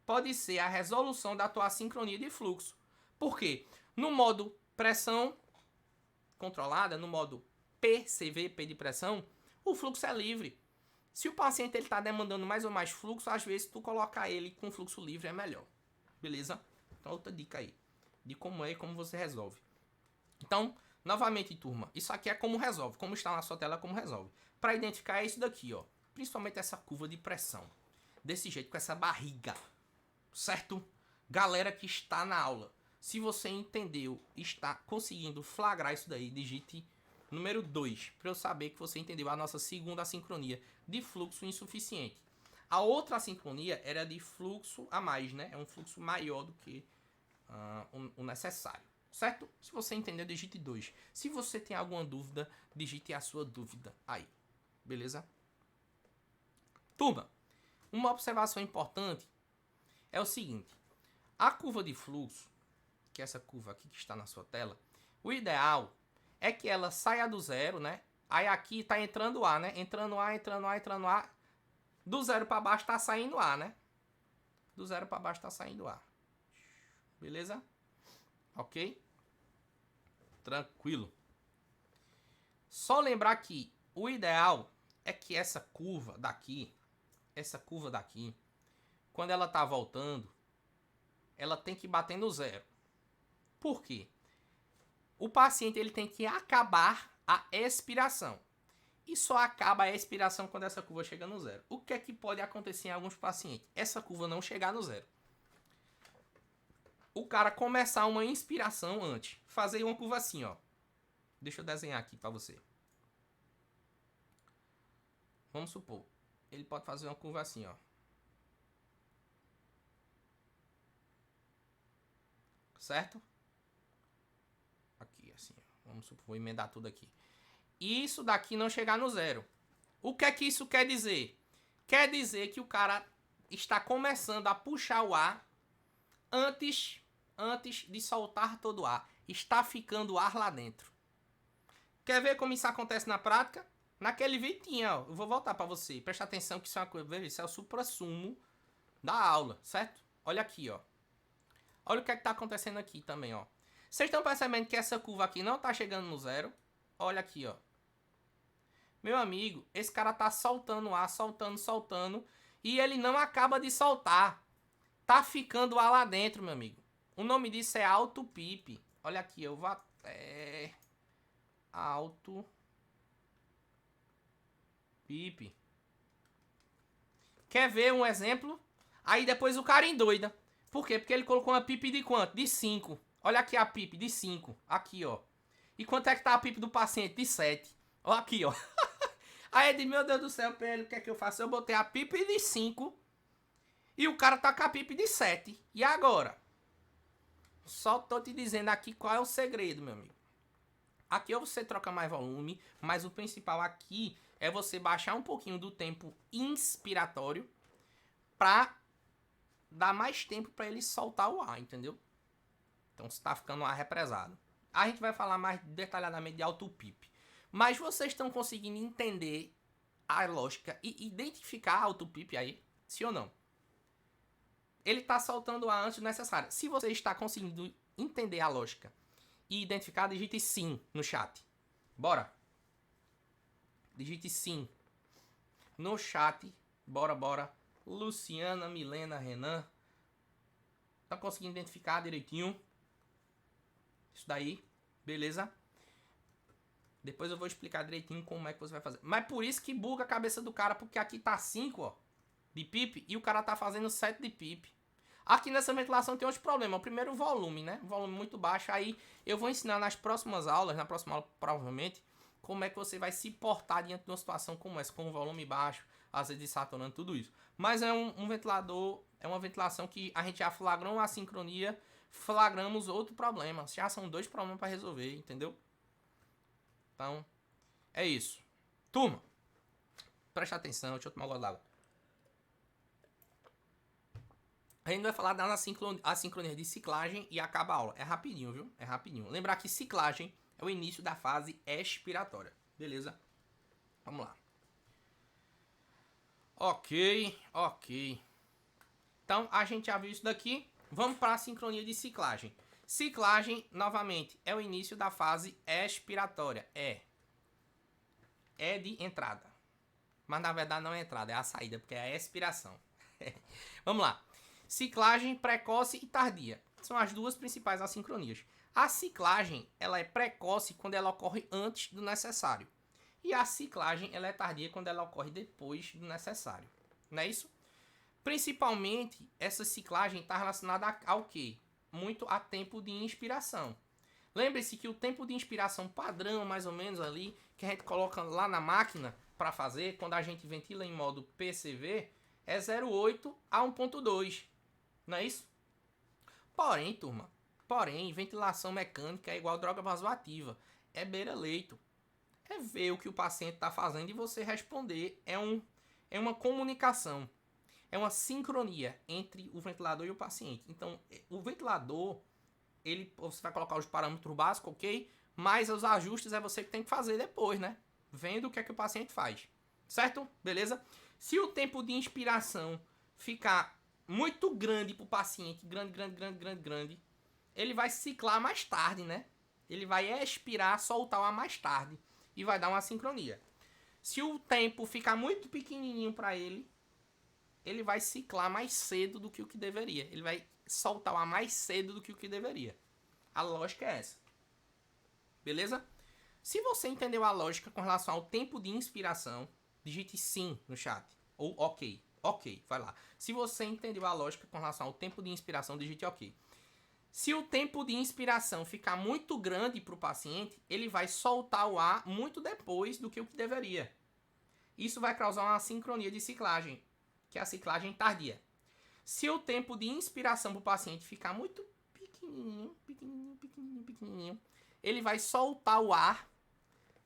pode ser a resolução da tua sincronia de fluxo. Por quê? No modo pressão controlada, no modo PCV, P de pressão, o fluxo é livre. Se o paciente está demandando mais ou mais fluxo, às vezes tu colocar ele com fluxo livre é melhor. Beleza? Então outra dica aí. De como é e como você resolve. Então, novamente, turma, isso aqui é como resolve. Como está na sua tela, como resolve. Para identificar é isso daqui, ó. Principalmente essa curva de pressão. Desse jeito, com essa barriga. Certo? Galera que está na aula. Se você entendeu, está conseguindo flagrar isso daí, digite número 2. Para eu saber que você entendeu a nossa segunda sincronia de fluxo insuficiente. A outra sincronia era de fluxo a mais, né? É um fluxo maior do que o necessário. Certo? Se você entendeu, digite 2. Se você tem alguma dúvida, digite a sua dúvida aí. Beleza? Turma, uma observação importante é o seguinte. A curva de fluxo, que é essa curva aqui que está na sua tela, o ideal é que ela saia do zero, né? Aí aqui está entrando ar, né? Entrando ar, entrando ar, entrando ar. Do zero para baixo está saindo ar, né? Do zero para baixo está saindo ar. Beleza? Ok? Tranquilo. Só lembrar que o ideal é que essa curva daqui, quando ela tá voltando, ela tem que bater no zero. Por quê? o paciente ele tem que acabar a expiração. E só acaba a expiração quando essa curva chega no zero. O que é que pode acontecer em alguns pacientes? Essa curva não chegar no zero. O cara começar uma inspiração antes. Fazer uma curva assim, ó. Deixa eu desenhar aqui pra você. Vamos supor. Ele pode fazer uma curva assim, ó. Certo? Aqui, assim. Vamos supor, vou emendar tudo aqui. E isso daqui não chegar no zero. O que é que isso quer dizer? Quer dizer que o cara está começando a puxar o ar antes de soltar todo o ar. Está ficando ar lá dentro. Quer ver como isso acontece na prática? Naquele vídeo tinha, ó. Eu vou voltar para você. Presta atenção que isso é uma coisa. Veja, isso é o suprassumo da aula, certo? Olha aqui, ó. Olha o que é que tá acontecendo aqui também, ó. Vocês estão percebendo que essa curva aqui não tá chegando no zero? Olha aqui, ó. Meu amigo, esse cara tá soltando ar, soltando. E ele não acaba de soltar. Tá ficando ar lá dentro, meu amigo. O nome disso é alto PIP. Olha aqui, eu vou até... Alto PIP. Quer ver um exemplo? Aí depois o cara endoida. Por quê? Porque ele colocou uma PIP de quanto? De 5. Olha aqui a PIP de 5. Aqui, ó. E quanto é que tá a PIP do paciente? De 7. Olha aqui, ó. Aí ele diz, meu Deus do céu, PL, o que é que eu faço? Eu botei a PIP de 5 e o cara tá com a PIP de 7. E agora? Só tô te dizendo aqui qual é o segredo, meu amigo. Aqui você troca mais volume, mas o principal aqui é você baixar um pouquinho do tempo inspiratório pra dar mais tempo pra ele soltar o ar, entendeu? Então você tá ficando o ar represado. A gente vai falar mais detalhadamente de alto PIP. Mas vocês estão conseguindo entender a lógica e identificar alto PIP aí? Sim ou não? Ele está soltando o ar antes do necessário. Se você está conseguindo entender a lógica e identificar, digite sim no chat. Bora. Digite sim no chat. Bora. Luciana, Milena, Renan. Tá conseguindo identificar direitinho? Isso daí. Beleza? Depois eu vou explicar direitinho como é que você vai fazer. Mas por isso que buga a cabeça do cara, porque aqui tá 5, ó, de PIP e o cara tá fazendo 7 de PIP. Aqui nessa ventilação tem outros problemas. O primeiro, o volume, né? O volume muito baixo. Aí eu vou ensinar nas próximas aulas, na próxima aula provavelmente, como é que você vai se portar diante de uma situação como essa, com o volume baixo, às vezes saturando, tudo isso. Mas é um ventilador, é uma ventilação que a gente já flagrou uma assincronia, flagramos outro problema. Já são 2 problemas para resolver, entendeu? Então, é isso. Turma, presta atenção, deixa eu tomar um gole d'água. A gente vai falar da assincronia de ciclagem e acaba a aula. É rapidinho, viu? É rapidinho. Lembrar que ciclagem é o início da fase expiratória. Beleza? Vamos lá. Ok. Então, a gente já viu isso daqui. Vamos para a sincronia de ciclagem. Ciclagem, novamente, é o início da fase expiratória. É de entrada. Mas na verdade não é entrada, é a saída, porque é a expiração. Vamos lá. Ciclagem precoce e tardia. São as duas principais assincronias. A ciclagem, ela é precoce quando ela ocorre antes do necessário. E a ciclagem, ela é tardia quando ela ocorre depois do necessário. Não é isso? Principalmente, essa ciclagem está relacionada ao quê? Muito a tempo de inspiração. Lembre-se que o tempo de inspiração padrão, mais ou menos ali, que a gente coloca lá na máquina para fazer, quando a gente ventila em modo PCV, é 0,8 a 1,2. Não é isso? Porém, turma, ventilação mecânica é igual droga vasoativa. É beira-leito. É ver o que o paciente está fazendo e você responder. É uma comunicação. É uma sincronia entre o ventilador e o paciente. Então, o ventilador, você vai colocar os parâmetros básicos, ok? Mas os ajustes é você que tem que fazer depois, né? Vendo o que é que o paciente faz. Certo? Beleza? Se o tempo de inspiração ficar muito grande para o paciente, grande, ele vai ciclar mais tarde, né? Ele vai expirar, soltar o ar mais tarde e vai dar uma sincronia. Se o tempo ficar muito pequenininho para ele vai ciclar mais cedo do que o que deveria. Ele vai soltar o ar mais cedo do que o que deveria. A lógica é essa. Beleza? Se você entendeu a lógica com relação ao tempo de inspiração, digite sim no chat. Ou ok. Ok, vai lá. Se você entendeu a lógica com relação ao tempo de inspiração, digite ok. Se o tempo de inspiração ficar muito grande para o paciente, ele vai soltar o ar muito depois do que o que deveria. Isso vai causar uma sincronia de ciclagem, que é a ciclagem tardia. Se o tempo de inspiração para o paciente ficar muito pequenininho, ele vai soltar o ar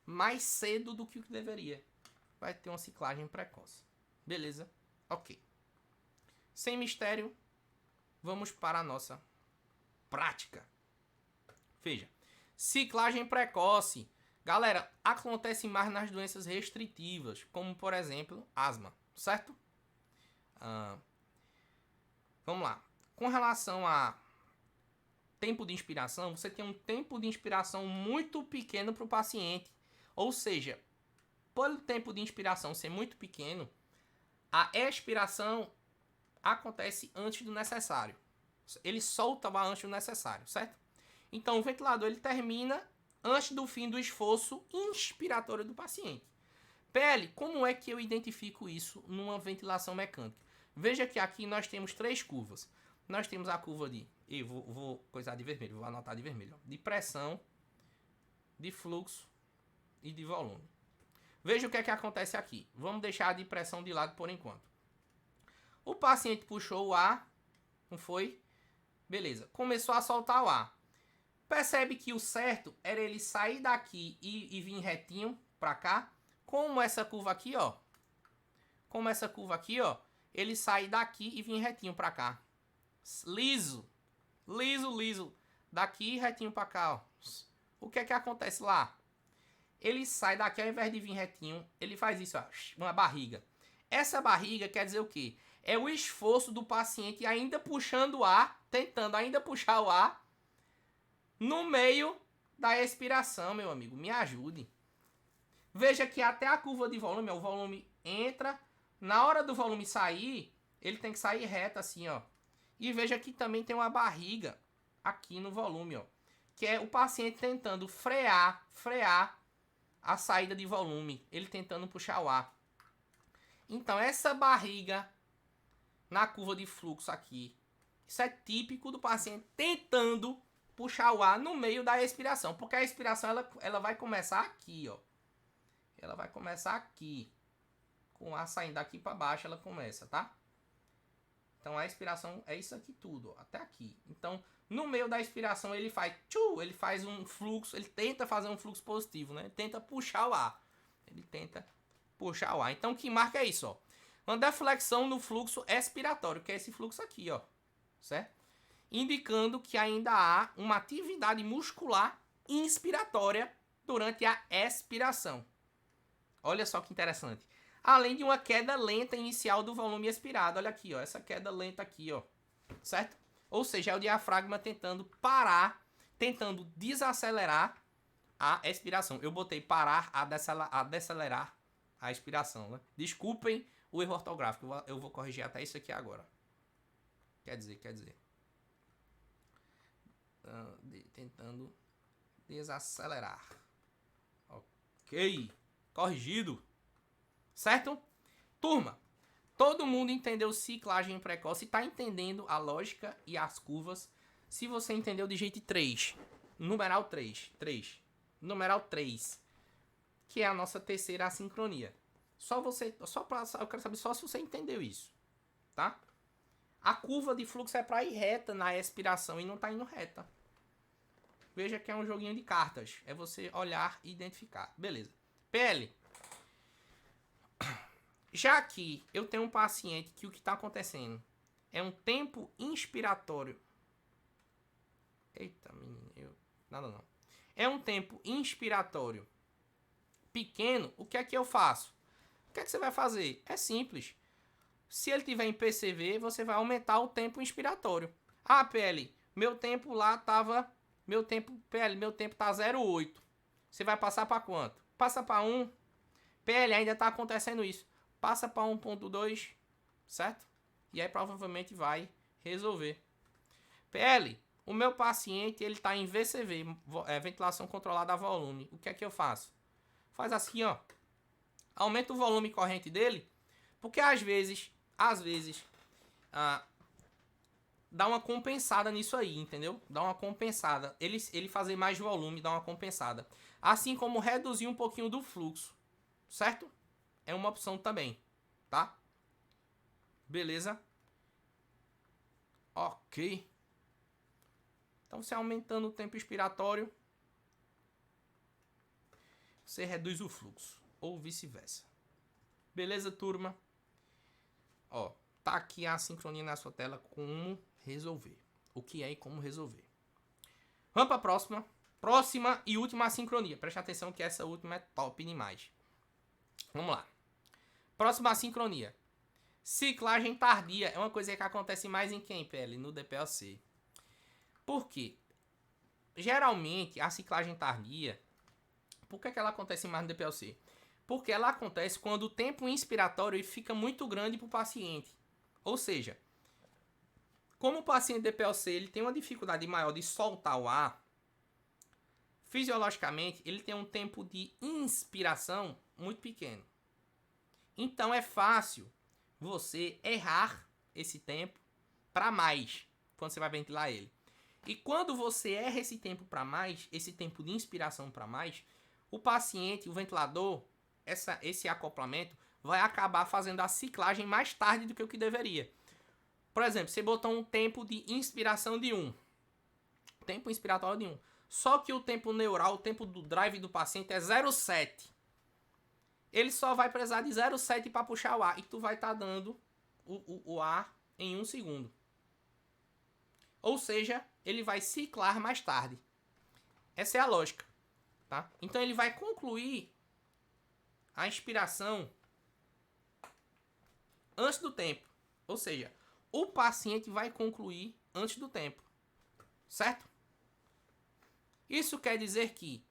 mais cedo do que o que deveria. Vai ter uma ciclagem precoce. Beleza? Ok. Sem mistério, vamos para a nossa prática. Veja, ciclagem precoce. Galera, acontece mais nas doenças restritivas, como por exemplo, asma, certo? Vamos lá. Com relação a tempo de inspiração, você tem um tempo de inspiração muito pequeno para o paciente. Ou seja, pelo tempo de inspiração ser muito pequeno, a expiração acontece antes do necessário. Ele solta o ar antes do necessário, certo? Então o ventilador ele termina antes do fim do esforço inspiratório do paciente. PL, como é que eu identifico isso numa ventilação mecânica? Veja que aqui nós temos 3 curvas. Nós temos a curva de... Eu vou coisar de vermelho, vou anotar de vermelho. De pressão, de fluxo e de volume. Veja o que é que acontece aqui. Vamos deixar a de pressão de lado por enquanto. O paciente puxou o ar, não foi? Beleza, começou a soltar o ar. Percebe que o certo era ele sair daqui e vir retinho pra cá. Como essa curva aqui, ó. Ele sai daqui e vir retinho pra cá. Liso. Daqui retinho pra cá, ó. O que é que acontece lá? Ele sai daqui, ao invés de vir retinho, ele faz isso, ó. Uma barriga. Essa barriga quer dizer o quê? É o esforço do paciente ainda puxando o ar, tentando ainda puxar o ar no meio da expiração, meu amigo. Me ajude. Veja que até a curva de volume, ó, o volume entra. Na hora do volume sair, ele tem que sair reto assim, ó. E veja que também tem uma barriga aqui no volume, ó. Que é o paciente tentando frear a saída de volume. Ele tentando puxar o ar. Então, essa barriga na curva de fluxo aqui, isso é típico do paciente tentando puxar o ar no meio da expiração. Porque a expiração, ela vai começar aqui, ó. Ela vai começar aqui. Com o ar saindo daqui para baixo, ela começa, tá? Então, a expiração é isso aqui tudo, ó, até aqui. Então, no meio da expiração, ele faz um fluxo, ele tenta fazer um fluxo positivo, né? Ele tenta puxar o ar. Então, o que marca é isso, ó. Uma deflexão no fluxo expiratório, que é esse fluxo aqui, ó. Certo? Indicando que ainda há uma atividade muscular inspiratória durante a expiração. Olha só que interessante. Além de uma queda lenta inicial do volume expirado. Olha aqui, ó. Essa queda lenta aqui, ó. Certo? Ou seja, é o diafragma tentando parar, tentando desacelerar a expiração. Eu botei parar a decelerar a expiração, né? Desculpem o erro ortográfico. Eu vou corrigir até isso aqui agora. Quer dizer. Tentando desacelerar. Ok. Corrigido. Certo? Turma, todo mundo entendeu ciclagem precoce. Está entendendo a lógica e as curvas. Se você entendeu, digite 3. Numeral 3. Numeral 3. Que é a nossa terceira assincronia. Eu quero saber só se você entendeu isso. Tá? A curva de fluxo é para ir reta na expiração e não está indo reta. Veja que é um joguinho de cartas. É você olhar e identificar. Beleza. PL. Já aqui eu tenho um paciente que o que está acontecendo é um tempo inspiratório. Eita, menino. Nada não. É um tempo inspiratório pequeno. O que é que eu faço? O que é que você vai fazer? É simples. Se ele tiver em PCV, você vai aumentar o tempo inspiratório. Ah, PL, meu tempo lá tava... Meu tempo tá 0,8. Você vai passar para quanto? Passa para 1. PL, ainda tá acontecendo isso. Passa para 1,2, certo? E aí provavelmente vai resolver. PL, O meu paciente, ele tá em VCV, ventilação controlada a volume. O que é que eu faço? Faz assim, ó. Aumenta o volume corrente dele, porque às vezes, dá uma compensada nisso aí, entendeu? Dá uma compensada. Ele fazer mais volume dá uma compensada. Assim como reduzir um pouquinho do fluxo, certo? É uma opção também, tá? Beleza? Ok. Então, você aumentando o tempo expiratório, você reduz o fluxo, ou vice-versa. Beleza, turma? Ó, tá aqui a sincronia na sua tela, como resolver. O que é e como resolver. Vamos para a próxima. Próxima e última assincronia. Preste atenção que essa última é top demais. Vamos lá. Próxima assincronia. Ciclagem tardia. É uma coisa que acontece mais em quem, PL? No DPoC. Por quê? Geralmente, a ciclagem tardia... Por que ela acontece mais no DPoC? Porque ela acontece quando o tempo inspiratório fica muito grande para o paciente. Ou seja, como o paciente DPoC ele tem uma dificuldade maior de soltar o ar, fisiologicamente ele tem um tempo de inspiração muito pequeno. Então é fácil você errar esse tempo para mais quando você vai ventilar ele. E quando você erra esse tempo para mais, esse tempo de inspiração para mais, o paciente, o ventilador, esse acoplamento vai acabar fazendo a ciclagem mais tarde do que o que deveria. Por exemplo, você botou um tempo de inspiração de 1. Tempo inspiratório de 1. Só que o tempo neural, o tempo do drive do paciente é 0,7. Ele só vai precisar de 0,7 para puxar o ar. E tu vai estar dando o ar em 1 segundo. Ou seja, ele vai ciclar mais tarde. Essa é a lógica. Tá? Então ele vai concluir a inspiração antes do tempo. Ou seja, o paciente vai concluir antes do tempo. Certo? Isso quer dizer que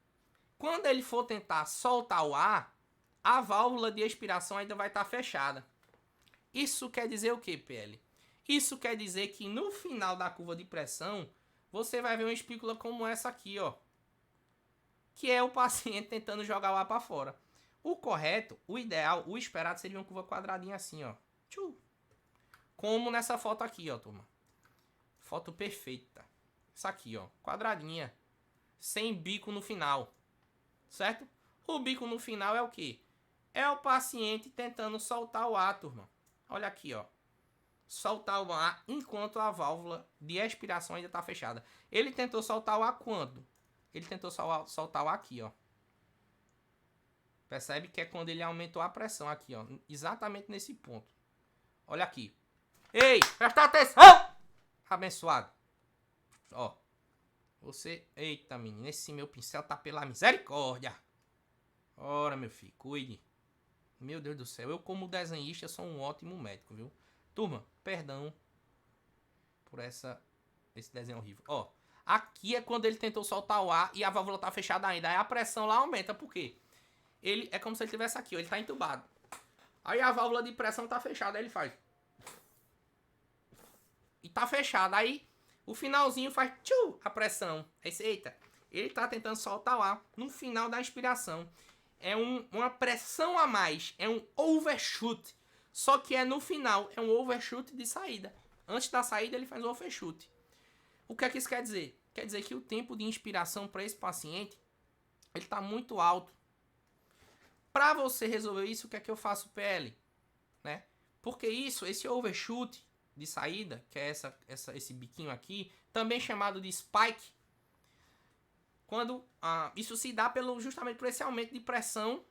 quando ele for tentar soltar o ar, a válvula de expiração ainda vai estar fechada. Isso quer dizer o que, PL? Isso quer dizer que no final da curva de pressão, você vai ver uma espícula como essa aqui, ó. Que é o paciente tentando jogar o ar para fora. O correto, o ideal, o esperado seria uma curva quadradinha assim, ó. Como nessa foto aqui, ó, turma. Foto perfeita. Essa aqui, ó. Quadradinha. Sem bico no final. Certo? O bico no final é o quê? É o paciente tentando soltar o ar, turma. Olha aqui, ó. Soltar o ar enquanto a válvula de expiração ainda está fechada. Ele tentou soltar o ar quando? Ele tentou soltar o ar aqui, ó. Percebe que é quando ele aumentou a pressão aqui, ó. Exatamente nesse ponto. Olha aqui. Ei, presta atenção! Abençoado. Ó. Você... Eita, menino. Esse meu pincel tá pela misericórdia. Ora, meu filho. Cuide. Meu Deus do céu. Eu, como desenhista, sou um ótimo médico, viu? Turma, perdão por esse desenho horrível. Ó. Aqui é quando ele tentou soltar o ar e a válvula tá fechada ainda. Aí a pressão lá aumenta. Por quê? Ele é como se ele estivesse aqui, ó. Ele tá entubado. Aí a válvula de pressão tá fechada. Aí ele faz. E tá fechada. Aí o finalzinho faz a pressão. Aí você, eita. Ele tá tentando soltar o ar no final da inspiração. É uma pressão a mais. É um overshoot. Só que é no final. É um overshoot de saída. Antes da saída ele faz um overshoot. O que é que isso quer dizer? Quer dizer que o tempo de inspiração para esse paciente ele está muito alto. Para você resolver isso, o que é que eu faço, PL? Né? Porque esse overshoot de saída, que é esse biquinho aqui, também chamado de spike, quando isso se dá justamente por esse aumento de pressão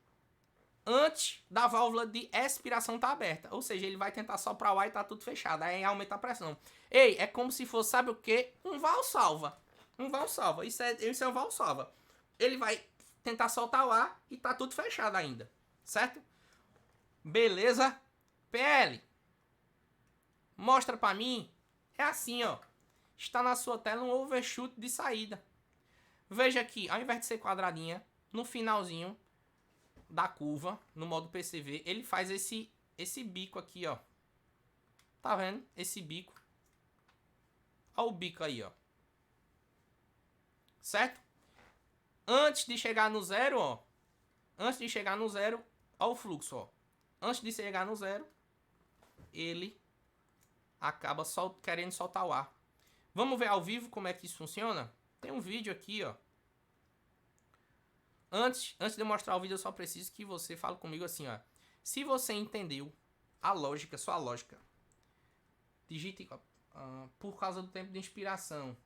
antes da válvula de expiração estar aberta. Ou seja, ele vai tentar soprar o ar e tá tudo fechado. Aí aumenta a pressão. Ei, é como se fosse, sabe o quê? Um valsalva. Um valsalva. Isso é um valsalva. Ele vai tentar soltar o ar e tá tudo fechado ainda. Certo? Beleza? PL. Mostra pra mim. É assim, ó. Está na sua tela um overshoot de saída. Veja aqui, ao invés de ser quadradinha, no finalzinho da curva, no modo PCV, ele faz esse bico aqui, ó. Tá vendo? Esse bico. Olha o bico aí, ó. certo? Antes de chegar no zero, ó. Antes de chegar no zero, ó o fluxo, ó. Antes de chegar no zero, ele acaba querendo soltar o ar. Vamos ver ao vivo como é que isso funciona? Tem um vídeo aqui, ó. Antes de eu mostrar o vídeo, eu só preciso que você fale comigo assim, ó. Se você entendeu a lógica, sua lógica, digite por causa do tempo de inspiração.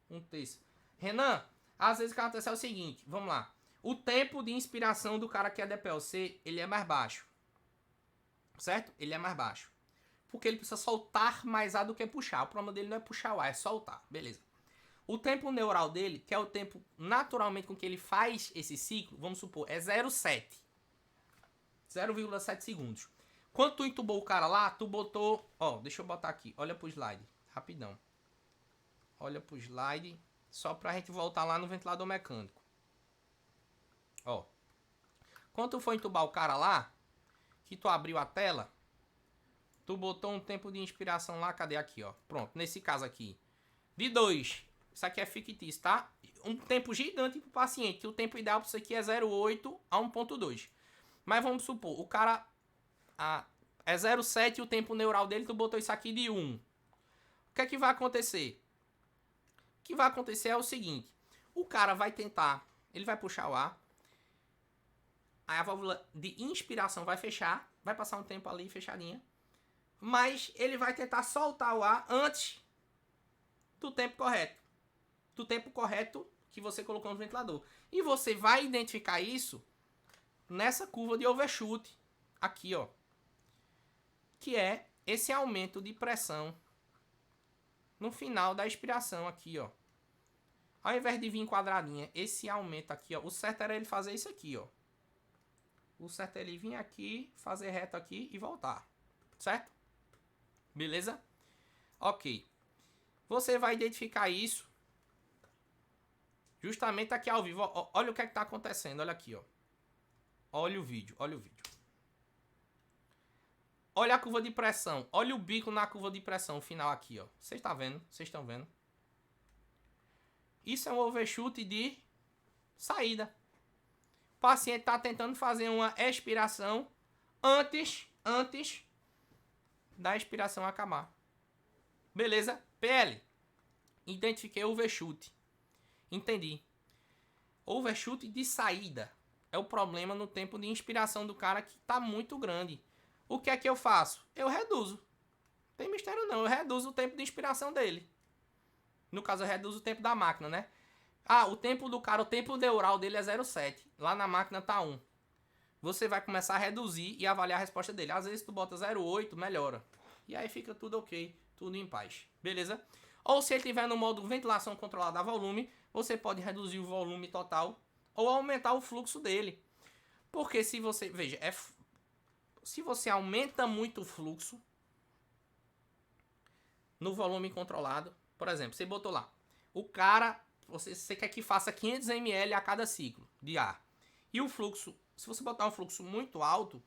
Um texto. Renan, às vezes o que acontece é o seguinte, vamos lá. O tempo de inspiração do cara que é DPLC, ele é mais baixo. Certo? Ele é mais baixo. Porque ele precisa soltar mais ar do que puxar. O problema dele não é puxar o ar, é soltar. Beleza. O tempo neural dele, que é o tempo naturalmente com que ele faz esse ciclo, vamos supor, é 0,7. 0,7 segundos. Quando tu entubou o cara lá, tu botou... Ó, deixa eu botar aqui. Olha pro slide. Rapidão. Olha pro slide. Só pra gente voltar lá no ventilador mecânico. Ó. Quando tu for entubar o cara lá, que tu abriu a tela, tu botou um tempo de inspiração lá. Cadê aqui, ó? Pronto. Nesse caso aqui. De 2. Isso aqui é fictício, tá? Um tempo gigante pro paciente. O tempo ideal para isso aqui é 0,8 a 1,2. Mas vamos supor, o cara é 0,7 e o tempo neural dele, tu botou isso aqui de 1. O que é que vai acontecer? O que vai acontecer é o seguinte. O cara vai tentar, ele vai puxar o ar. Aí a válvula de inspiração vai fechar. Vai passar um tempo ali fechadinha. Mas ele vai tentar soltar o ar antes do tempo correto. Do tempo correto que você colocou no ventilador. E você vai identificar isso nessa curva de overshoot. Aqui, ó. Que é esse aumento de pressão no final da expiração aqui, ó. Ao invés de vir quadradinha, esse aumento aqui, ó. O certo era ele fazer isso aqui, ó. O certo é ele vir aqui, fazer reto aqui e voltar. Certo? Beleza? Ok. Você vai identificar isso justamente aqui ao vivo. Ó, olha o que é que tá acontecendo. Olha aqui, ó. Olha o vídeo, olha o vídeo. Olha a curva de pressão. Olha o bico na curva de pressão final aqui, ó. Vocês estão vendo? Vocês estão vendo? Isso é um overshoot de saída. O paciente está tentando fazer uma expiração antes da expiração acabar. Beleza? PL. Identifiquei o overshoot. Entendi. Overshoot de saída é o problema no tempo de inspiração do cara que está muito grande. O que é que eu faço? Eu reduzo. Não tem mistério não. Eu reduzo o tempo de inspiração dele. No caso, eu reduzo o tempo da máquina, né? Ah, o tempo do cara, o tempo neural dele é 0,7. Lá na máquina tá 1. Você vai começar a reduzir e avaliar a resposta dele. Às vezes tu bota 0,8, melhora. E aí fica tudo ok, tudo em paz. Beleza? Ou se ele tiver no modo ventilação controlada a volume, você pode reduzir o volume total ou aumentar o fluxo dele. Porque se você, veja, se você aumenta muito o fluxo no volume controlado, por exemplo, você botou lá, o cara, você quer que faça 500 ml a cada ciclo de ar. E o fluxo, se você botar um fluxo muito alto,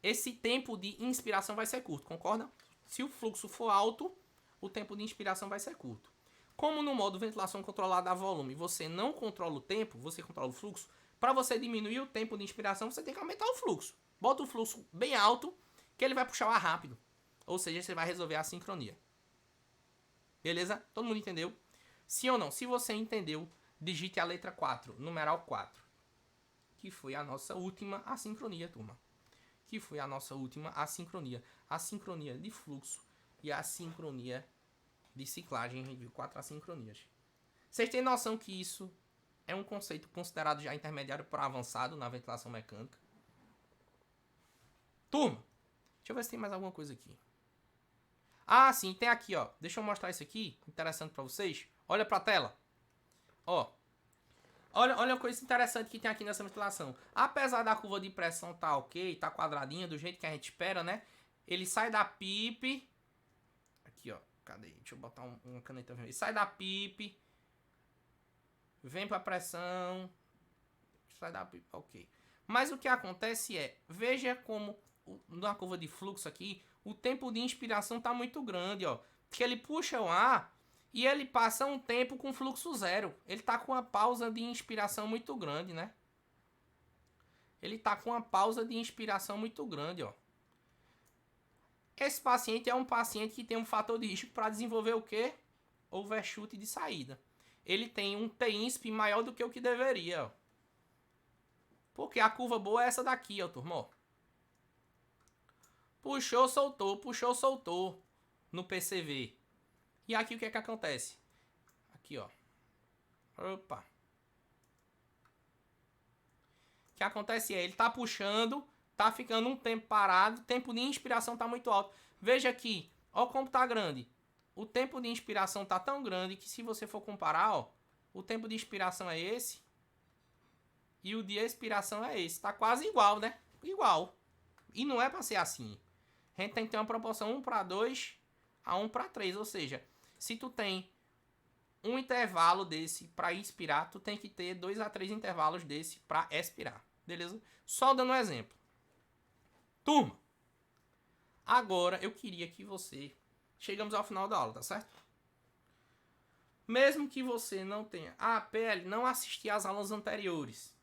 esse tempo de inspiração vai ser curto, concorda? Se o fluxo for alto, o tempo de inspiração vai ser curto. Como no modo ventilação controlada a volume, você não controla o tempo, você controla o fluxo. Para você diminuir o tempo de inspiração, você tem que aumentar o fluxo. Bota o fluxo bem alto, que ele vai puxar o ar rápido. Ou seja, você vai resolver a sincronia. Beleza? Todo mundo entendeu? Sim ou não? Se você entendeu, digite a letra 4, numeral 4. Que foi a nossa última assincronia, turma. Que foi a nossa última assincronia. A sincronia de fluxo e a sincronia de ciclagem. A gente viu 4 assincronias. Vocês têm noção que isso é um conceito considerado já intermediário para avançado na ventilação mecânica? Turma, deixa eu ver se tem mais alguma coisa aqui. Ah, sim, tem aqui, ó. Deixa eu mostrar isso aqui, interessante para vocês. Olha para a tela. Ó. Olha a coisa interessante que tem aqui nessa ventilação. Apesar da curva de pressão tá ok, tá quadradinha, do jeito que a gente espera, né? Ele sai da PIP. Aqui, ó. Cadê? Deixa eu botar uma caneta vermelha. Ele sai da PIP. Vem pra pressão. Sai da PIP, ok. Mas o que acontece é, veja como na curva de fluxo aqui, o tempo de inspiração tá muito grande, ó. Porque ele puxa o ar E ele passa um tempo com fluxo zero. Ele tá com uma pausa de inspiração muito grande, né? Ele tá com uma pausa de inspiração muito grande, ó. Esse paciente é um paciente que tem um fator de risco para desenvolver o quê? Overshoot de saída. Ele tem um T-INSP maior do que o que deveria, ó. Porque a curva boa é essa daqui, ó, turma, ó. Puxou, soltou no PCV. E aqui o que é que acontece? Aqui, ó. Opa. O que acontece é, ele tá puxando, tá ficando um tempo parado, o tempo de inspiração tá muito alto. Veja aqui, ó como tá grande. O tempo de inspiração tá tão grande que se você for comparar, ó, o tempo de inspiração é esse e o de expiração é esse. Tá quase igual, né? Igual. E não é pra ser assim. A gente tem que ter uma proporção 1:2 a 1:3, ou seja, se tu tem um intervalo desse para inspirar, tu tem que ter 2 a 3 intervalos desse para expirar, beleza? Só dando um exemplo. Turma, agora eu queria que você... Chegamos ao final da aula, tá certo? Mesmo que você não tenha... Ah, PL, não assisti às aulas anteriores.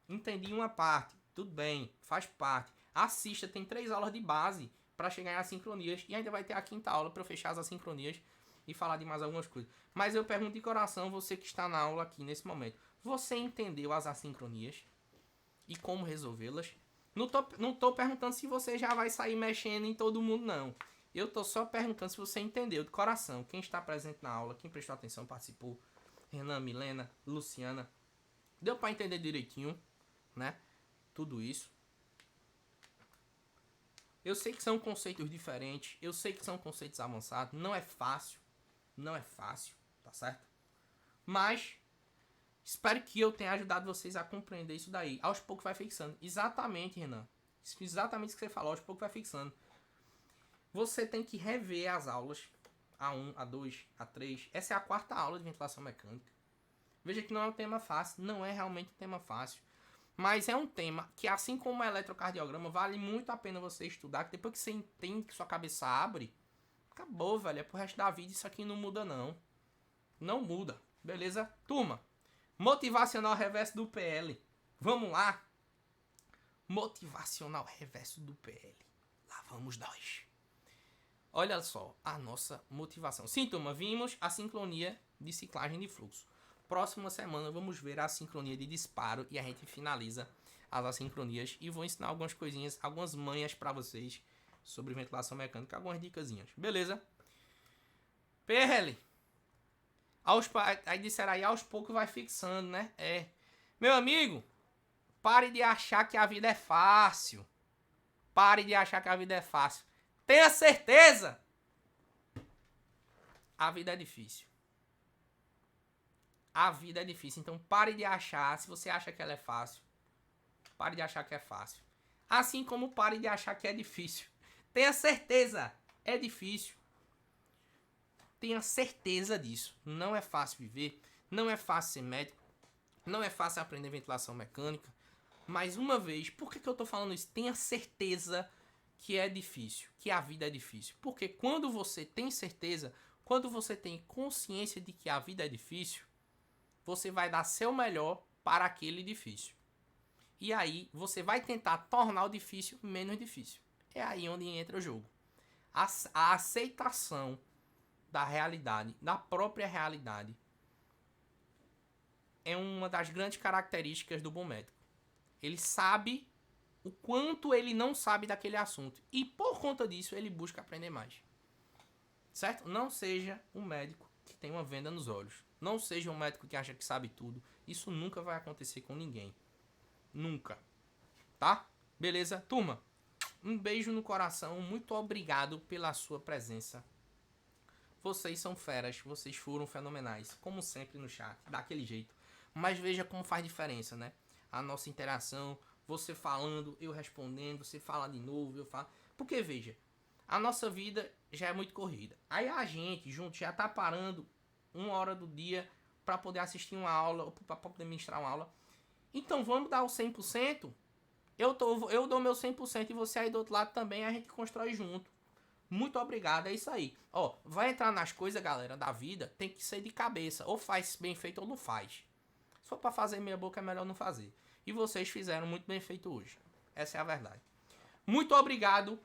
Entendi uma parte. Tudo bem, faz parte. Assista, tem 3 aulas de base para chegar em assincronias. E ainda vai ter a 5ª aula para eu fechar as assincronias e falar de mais algumas coisas. Mas eu pergunto de coração, você que está na aula aqui nesse momento. Você entendeu as assincronias? E como resolvê-las? Não tô perguntando se você já vai sair mexendo em todo mundo, não. Eu tô só perguntando se você entendeu de coração. Quem está presente na aula, quem prestou atenção, participou. Renan, Milena, Luciana. Deu para entender direitinho, né? Tudo isso. Eu sei que são conceitos diferentes. Eu sei que são conceitos avançados. Não é fácil. Não é fácil, tá certo? Mas espero que eu tenha ajudado vocês a compreender isso daí. Aos poucos vai fixando. Exatamente, Renan. Exatamente isso que você falou. Aos poucos vai fixando. Você tem que rever as aulas. A1, A2, A3. Essa é a 4ª aula de ventilação mecânica. Veja que não é um tema fácil. Não é realmente um tema fácil. Mas é um tema que, assim como o eletrocardiograma, vale muito a pena você estudar. Que depois que você entende que sua cabeça abre, acabou, velho. É pro resto da vida. Isso aqui não muda, não. Não muda. Beleza? Turma, motivacional reverso do PL. Vamos lá. Motivacional reverso do PL. Lá vamos nós. Olha só a nossa motivação. Sim, turma, vimos a sincronia de ciclagem de fluxo. Próxima semana vamos ver a sincronia de disparo e a gente finaliza as assincronias e vou ensinar algumas coisinhas, algumas manhas para vocês sobre ventilação mecânica, algumas dicasinhas. Beleza? PL. Aí disseram aí, aos poucos vai fixando, né? É. Meu amigo, pare de achar que a vida é fácil. Pare de achar que a vida é fácil. Tenha certeza. A vida é difícil. A vida é difícil. Então pare de achar, se você acha que ela é fácil, pare de achar que é fácil. Assim como pare de achar que é difícil. Tenha certeza, é difícil. Tenha certeza disso. Não é fácil viver, não é fácil ser médico, não é fácil aprender ventilação mecânica. Mais uma vez, por que eu tô falando isso? Tenha certeza que é difícil, que a vida é difícil. Porque quando você tem certeza, quando você tem consciência de que a vida é difícil, você vai dar seu melhor para aquele difícil. E aí você vai tentar tornar o difícil menos difícil. É aí onde entra o jogo. A aceitação da realidade, da própria realidade, é uma das grandes características do bom médico. Ele sabe o quanto ele não sabe daquele assunto. E por conta disso, ele busca aprender mais. Certo? Não seja um médico que tem uma venda nos olhos. Não seja um médico que acha que sabe tudo. Isso nunca vai acontecer com ninguém. Nunca. Tá? Beleza? Turma, um beijo no coração. Muito obrigado pela sua presença. Vocês são feras. Vocês foram fenomenais. Como sempre no chat. Daquele jeito. Mas veja como faz diferença, né? A nossa interação. Você falando, eu respondendo. Você fala de novo, eu falo. Porque veja, a nossa vida já é muito corrida. Aí a gente junto já tá parando 1 hora do dia para poder assistir uma aula ou para poder ministrar uma aula. Então vamos dar o 100%. Eu dou meu 100% e você aí do outro lado também, a gente constrói junto. Muito obrigado, é isso aí. Ó, vai entrar nas coisas, galera, da vida, tem que ser de cabeça. Ou faz bem feito ou não faz. Se for pra fazer meia boca, é melhor não fazer. E vocês fizeram muito bem feito hoje. Essa é a verdade. Muito obrigado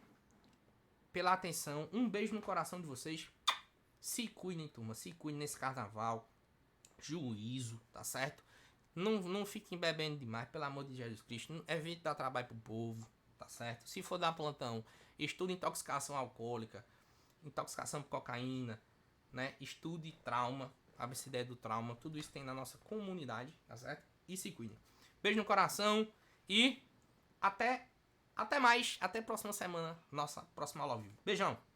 pela atenção. Um beijo no coração de vocês. Se cuidem, turma. Se cuidem nesse carnaval. Juízo, tá certo? Não fiquem bebendo demais, pelo amor de Jesus Cristo. Evite dar trabalho pro povo, tá certo? Se for dar plantão, estude intoxicação alcoólica, intoxicação por cocaína, né? Estude trauma, abre-se ideia do trauma. Tudo isso tem na nossa comunidade, tá certo? E se cuidem. Beijo no coração e até mais. Até a próxima semana, nossa próxima aula ao vivo. Beijão!